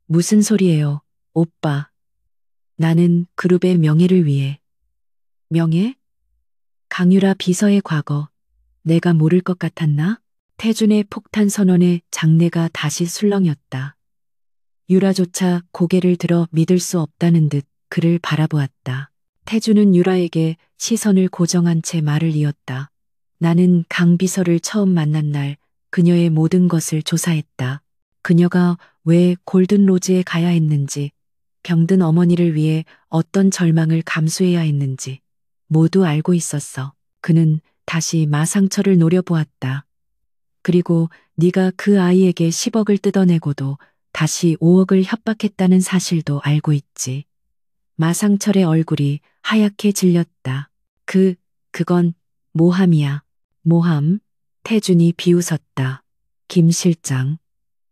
무슨 소리예요, 오빠. 나는 그룹의 명예를 위해. 명예? 강유라 비서의 과거. 내가 모를 것 같았나? 태준의 폭탄 선언에 장내가 다시 술렁였다. 유라조차 고개를 들어 믿을 수 없다는 듯 그를 바라보았다. 태준은 유라에게 시선을 고정한 채 말을 이었다. 나는 강 비서를 처음 만난 날 그녀의 모든 것을 조사했다. 그녀가 왜 골든로즈에 가야 했는지, 병든 어머니를 위해 어떤 절망을 감수해야 했는지 모두 알고 있었어. 그는 다시 마상철을 노려보았다. 그리고 네가 그 아이에게 10억을 뜯어내고도 다시 5억을 협박했다는 사실도 알고 있지. 마상철의 얼굴이 하얗게 질렸다. 그건 모함이야. 모함? 태준이 비웃었다. 김 실장.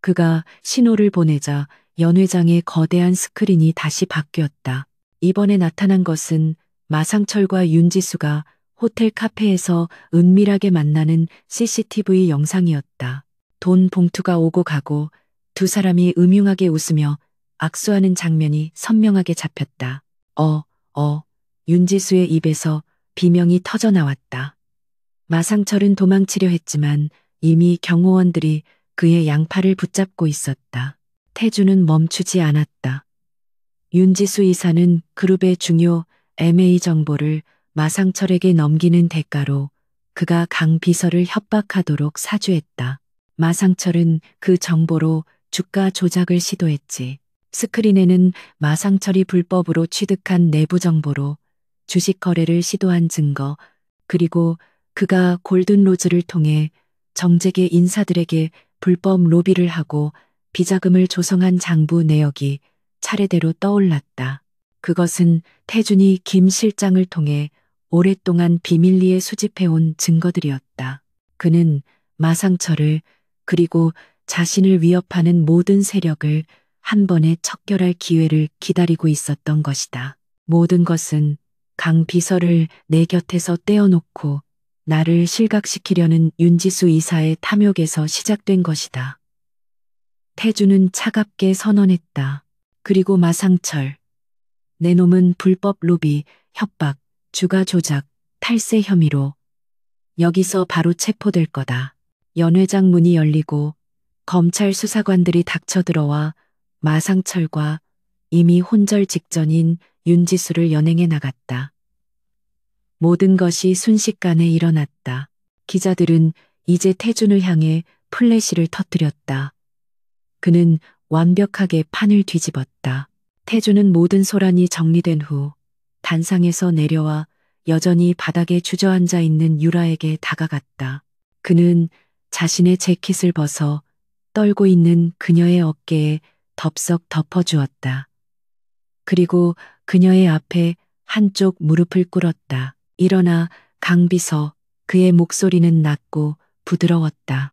그가 신호를 보내자 연 회장의 거대한 스크린이 다시 바뀌었다. 이번에 나타난 것은 마상철과 윤지수가 호텔 카페에서 은밀하게 만나는 CCTV 영상이었다. 돈 봉투가 오고 가고 두 사람이 음흉하게 웃으며 악수하는 장면이 선명하게 잡혔다. 윤지수의 입에서 비명이 터져 나왔다. 마상철은 도망치려 했지만 이미 경호원들이 그의 양팔을 붙잡고 있었다. 태주는 멈추지 않았다. 윤지수 이사는 그룹의 중요 MA 정보를 마상철에게 넘기는 대가로 그가 강 비서를 협박하도록 사주했다. 마상철은 그 정보로 주가 조작을 시도했지. 스크린에는 마상철이 불법으로 취득한 내부 정보로 주식 거래를 시도한 증거, 그리고 그가 골든로즈를 통해 정재계 인사들에게 불법 로비를 하고 비자금을 조성한 장부 내역이 차례대로 떠올랐다. 그것은 태준이 김 실장을 통해 오랫동안 비밀리에 수집해온 증거들이었다. 그는 마상철을 그리고 자신을 위협하는 모든 세력을 한 번에 척결할 기회를 기다리고 있었던 것이다. 모든 것은 강 비서를 내 곁에서 떼어놓고 나를 실각시키려는 윤지수 이사의 탐욕에서 시작된 것이다. 태주는 차갑게 선언했다. 그리고 마상철. 내 놈은 불법 로비, 협박, 주가 조작, 탈세 혐의로 여기서 바로 체포될 거다. 연 회장 문이 열리고 검찰 수사관들이 닥쳐들어와 마상철과 이미 혼절 직전인 윤지수를 연행해 나갔다. 모든 것이 순식간에 일어났다. 기자들은 이제 태준을 향해 플래시를 터뜨렸다. 그는 완벽하게 판을 뒤집었다. 태준은 모든 소란이 정리된 후 단상에서 내려와 여전히 바닥에 주저앉아 있는 유라에게 다가갔다. 그는 자신의 재킷을 벗어 떨고 있는 그녀의 어깨에 덥석 덮어주었다. 그리고 그녀의 앞에 한쪽 무릎을 꿇었다. 일어나 강비서. 그의 목소리는 낮고 부드러웠다.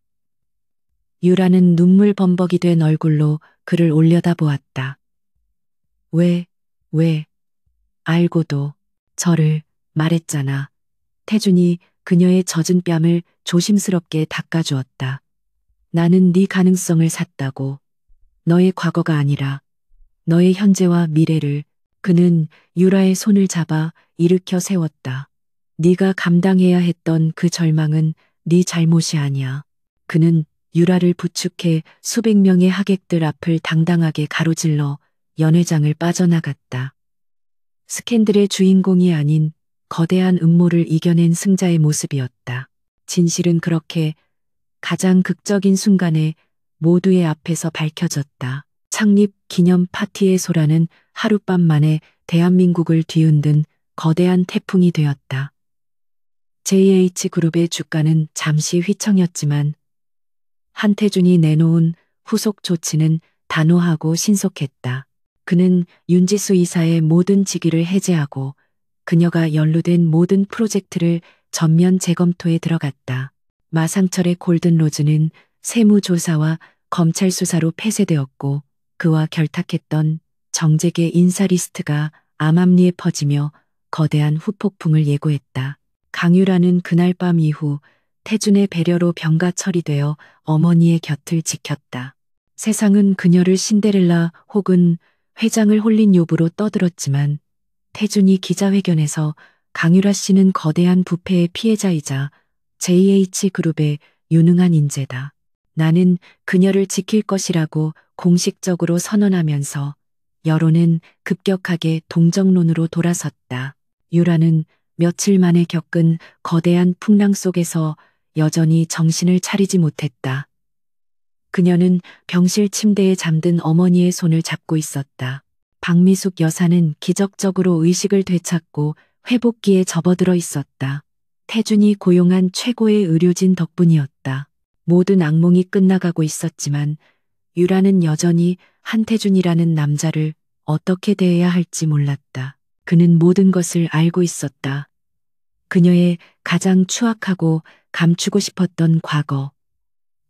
유라는 눈물 범벅이 된 얼굴로 그를 올려다보았다. 왜, 알고도 저를 말했잖아. 태준이 그녀의 젖은 뺨을 조심스럽게 닦아주었다. 나는 네 가능성을 샀다고. 너의 과거가 아니라 너의 현재와 미래를. 그는 유라의 손을 잡아 일으켜 세웠다. 네가 감당해야 했던 그 절망은 네 잘못이 아니야. 그는 유라를 부축해 수백 명의 하객들 앞을 당당하게 가로질러 연회장을 빠져나갔다. 스캔들의 주인공이 아닌 거대한 음모를 이겨낸 승자의 모습이었다. 진실은 그렇게 가장 극적인 순간에 모두의 앞에서 밝혀졌다. 창립 기념 파티의 소라는 하룻밤 만에 대한민국을 뒤흔든 거대한 태풍이 되었다. JH그룹의 주가는 잠시 휘청였지만 한태준이 내놓은 후속 조치는 단호하고 신속했다. 그는 윤지수 이사의 모든 직위를 해제하고 그녀가 연루된 모든 프로젝트를 전면 재검토에 들어갔다. 마상철의 골든로즈는 세무조사와 검찰 수사로 폐쇄되었고 그와 결탁했던 정재계 인사 리스트가 암암리에 퍼지며 거대한 후폭풍을 예고했다. 강유라는 그날 밤 이후 태준의 배려로 병가 처리되어 어머니의 곁을 지켰다. 세상은 그녀를 신데렐라 혹은 회장을 홀린 요부로 떠들었지만 태준이 기자회견에서 강유라 씨는 거대한 부패의 피해자이자 JH그룹의 유능한 인재다. 나는 그녀를 지킬 것이라고 공식적으로 선언하면서 여론은 급격하게 동정론으로 돌아섰다. 유라는 며칠 만에 겪은 거대한 풍랑 속에서 여전히 정신을 차리지 못했다. 그녀는 병실 침대에 잠든 어머니의 손을 잡고 있었다. 박미숙 여사는 기적적으로 의식을 되찾고 회복기에 접어들어 있었다. 태준이 고용한 최고의 의료진 덕분이었다. 모든 악몽이 끝나가고 있었지만 유라는 여전히 한태준이라는 남자를 어떻게 대해야 할지 몰랐다. 그는 모든 것을 알고 있었다. 그녀의 가장 추악하고 감추고 싶었던 과거,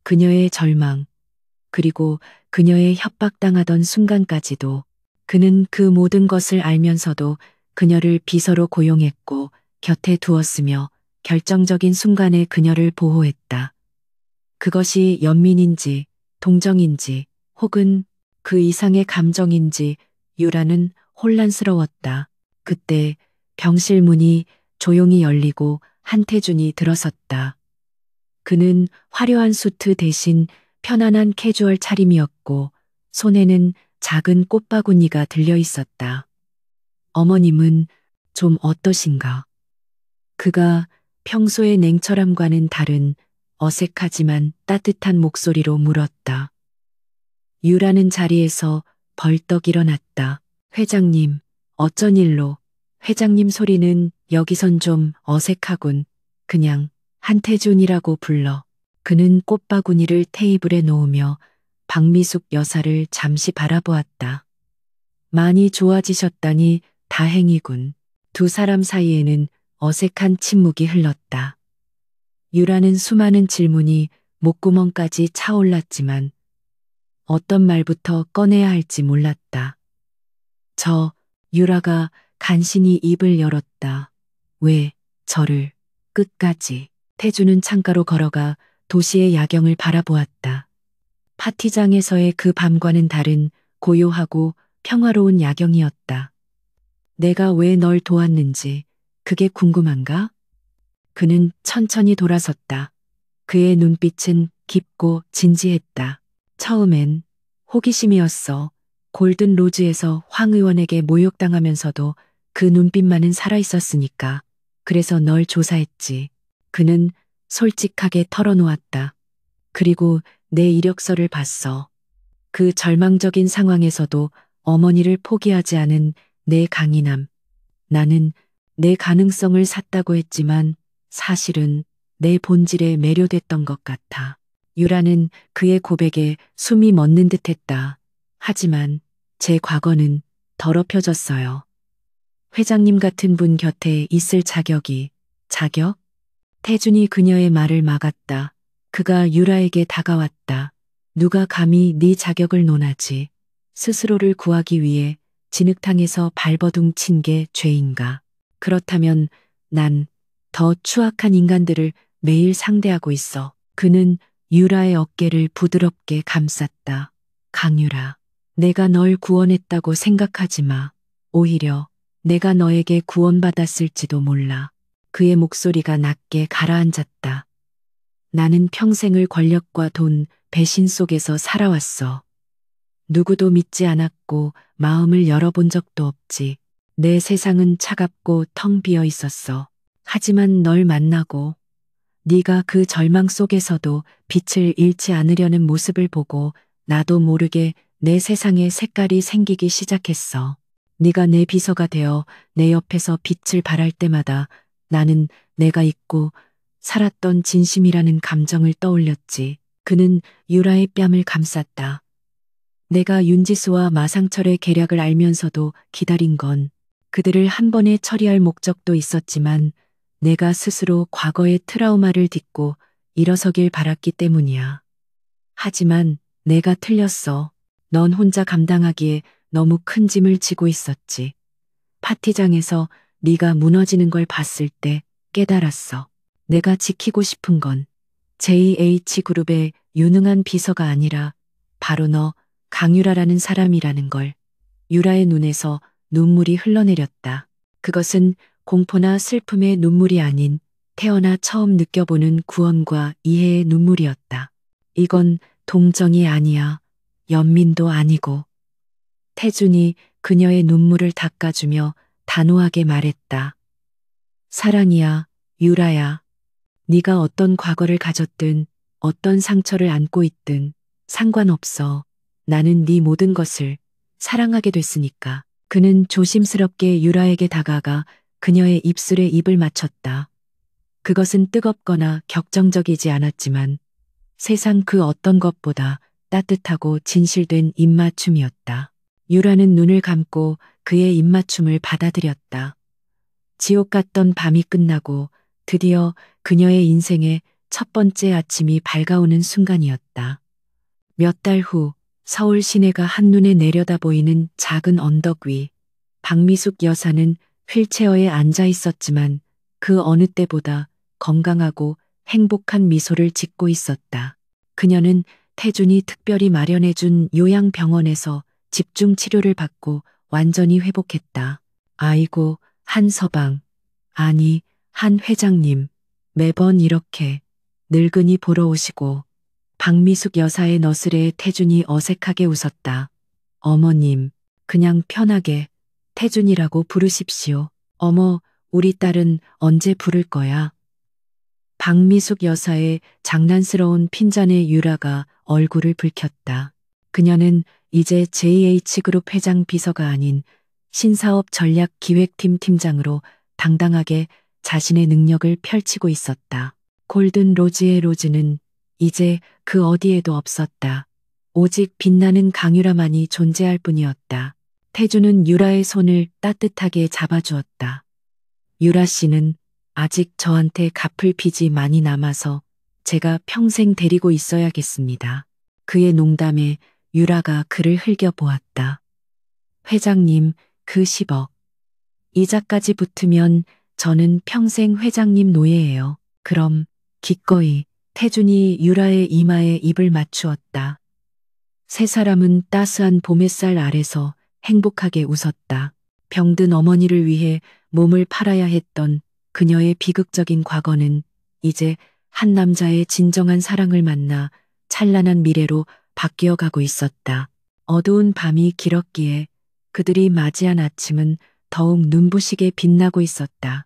그녀의 절망, 그리고 그녀의 협박당하던 순간까지도. 그는 그 모든 것을 알면서도 그녀를 비서로 고용했고 곁에 두었으며 결정적인 순간에 그녀를 보호했다. 그것이 연민인지 동정인지 혹은 그 이상의 감정인지 유라는 혼란스러웠다. 그때 병실 문이 조용히 열리고 한태준이 들어섰다. 그는 화려한 수트 대신 편안한 캐주얼 차림이었고 손에는 작은 꽃바구니가 들려 있었다. 어머님은 좀 어떠신가? 그가 평소의 냉철함과는 다른 어색하지만 따뜻한 목소리로 물었다. 유라는 자리에서 벌떡 일어났다. 회장님, 어쩐 일로? 회장님 소리는 여기선 좀 어색하군. 그냥 한태준이라고 불러. 그는 꽃바구니를 테이블에 놓으며 박미숙 여사를 잠시 바라보았다. 많이 좋아지셨다니 다행이군. 두 사람 사이에는 어색한 침묵이 흘렀다. 유라는 수많은 질문이 목구멍까지 차올랐지만 어떤 말부터 꺼내야 할지 몰랐다. 유라가 간신히 입을 열었다. 왜 저를 끝까지. 태주는 창가로 걸어가 도시의 야경을 바라보았다. 파티장에서의 그 밤과는 다른 고요하고 평화로운 야경이었다. 내가 왜 널 도왔는지 그게 궁금한가? 그는 천천히 돌아섰다. 그의 눈빛은 깊고 진지했다. 처음엔 호기심이었어. 골든 로즈에서 황 의원에게 모욕당하면서도 그 눈빛만은 살아있었으니까. 그래서 널 조사했지. 그는 솔직하게 털어놓았다. 그리고 내 이력서를 봤어. 그 절망적인 상황에서도 어머니를 포기하지 않은 내 강인함. 나는 내 가능성을 샀다고 했지만 사실은 내 본질에 매료됐던 것 같아. 유라는 그의 고백에 숨이 멎는 듯했다. 하지만 제 과거는 더럽혀졌어요. 회장님 같은 분 곁에 있을 자격? 태준이 그녀의 말을 막았다. 그가 유라에게 다가왔다. 누가 감히 네 자격을 논하지. 스스로를 구하기 위해 진흙탕에서 발버둥 친 게 죄인가. 그렇다면 난 더 추악한 인간들을 매일 상대하고 있어. 그는 유라의 어깨를 부드럽게 감쌌다. 강유라, 내가 널 구원했다고 생각하지 마. 오히려 내가 너에게 구원받았을지도 몰라. 그의 목소리가 낮게 가라앉았다. 나는 평생을 권력과 돈, 배신 속에서 살아왔어. 누구도 믿지 않았고 마음을 열어본 적도 없지. 내 세상은 차갑고 텅 비어 있었어. 하지만 널 만나고 네가 그 절망 속에서도 빛을 잃지 않으려는 모습을 보고 나도 모르게 내 세상에 색깔이 생기기 시작했어. 네가 내 비서가 되어 내 옆에서 빛을 발할 때마다 나는 내가 잊고 살았던 진심이라는 감정을 떠올렸지. 그는 유라의 뺨을 감쌌다. 내가 윤지수와 마상철의 계략을 알면서도 기다린 건 그들을 한 번에 처리할 목적도 있었지만 내가 스스로 과거의 트라우마를 딛고 일어서길 바랐기 때문이야. 하지만 내가 틀렸어. 넌 혼자 감당하기에 너무 큰 짐을 지고 있었지. 파티장에서 네가 무너지는 걸 봤을 때 깨달았어. 내가 지키고 싶은 건 JH그룹의 유능한 비서가 아니라 바로 너 강유라라는 사람이라는 걸. 유라의 눈에서 눈물이 흘러내렸다. 그것은 공포나 슬픔의 눈물이 아닌 태어나 처음 느껴보는 구원과 이해의 눈물이었다. 이건 동정이 아니야. 연민도 아니고. 태준이 그녀의 눈물을 닦아주며 단호하게 말했다. 사랑이야, 유라야. 네가 어떤 과거를 가졌든 어떤 상처를 안고 있든 상관없어. 나는 네 모든 것을 사랑하게 됐으니까. 그는 조심스럽게 유라에게 다가가 그녀의 입술에 입을 맞췄다. 그것은 뜨겁거나 격정적이지 않았지만 세상 그 어떤 것보다 따뜻하고 진실된 입맞춤이었다. 유라는 눈을 감고 그의 입맞춤을 받아들였다. 지옥 같던 밤이 끝나고 드디어 그녀의 인생의 첫 번째 아침이 밝아오는 순간이었다. 몇 달 후 서울 시내가 한눈에 내려다 보이는 작은 언덕 위, 박미숙 여사는 휠체어에 앉아 있었지만 그 어느 때보다 건강하고 행복한 미소를 짓고 있었다. 그녀는 태준이 특별히 마련해준 요양병원에서 집중 치료를 받고 완전히 회복했다. 아이고, 한 서방, 아니, 한 회장님, 매번 이렇게 늙은이 보러 오시고. 박미숙 여사의 너스레에 태준이 어색하게 웃었다. 어머님, 그냥 편하게 태준이라고 부르십시오. 어머, 우리 딸은 언제 부를 거야? 박미숙 여사의 장난스러운 핀잔에 유라가 얼굴을 붉혔다. 그녀는 이제 JH그룹 회장 비서가 아닌 신사업 전략 기획팀 팀장으로 당당하게 자신의 능력을 펼치고 있었다. 골든 로즈의 로즈는 이제 그 어디에도 없었다. 오직 빛나는 강유라만이 존재할 뿐이었다. 태주는 유라의 손을 따뜻하게 잡아주었다. 유라 씨는 아직 저한테 갚을 빚이 많이 남아서 제가 평생 데리고 있어야겠습니다. 그의 농담에 유라가 그를 흘겨보았다. 회장님, 그 10억. 이자까지 붙으면 저는 평생 회장님 노예예요. 그럼 기꺼이. 태준이 유라의 이마에 입을 맞추었다. 세 사람은 따스한 봄햇살 아래서 행복하게 웃었다. 병든 어머니를 위해 몸을 팔아야 했던 그녀의 비극적인 과거는 이제 한 남자의 진정한 사랑을 만나 찬란한 미래로 바뀌어가고 있었다. 어두운 밤이 길었기에 그들이 맞이한 아침은 더욱 눈부시게 빛나고 있었다.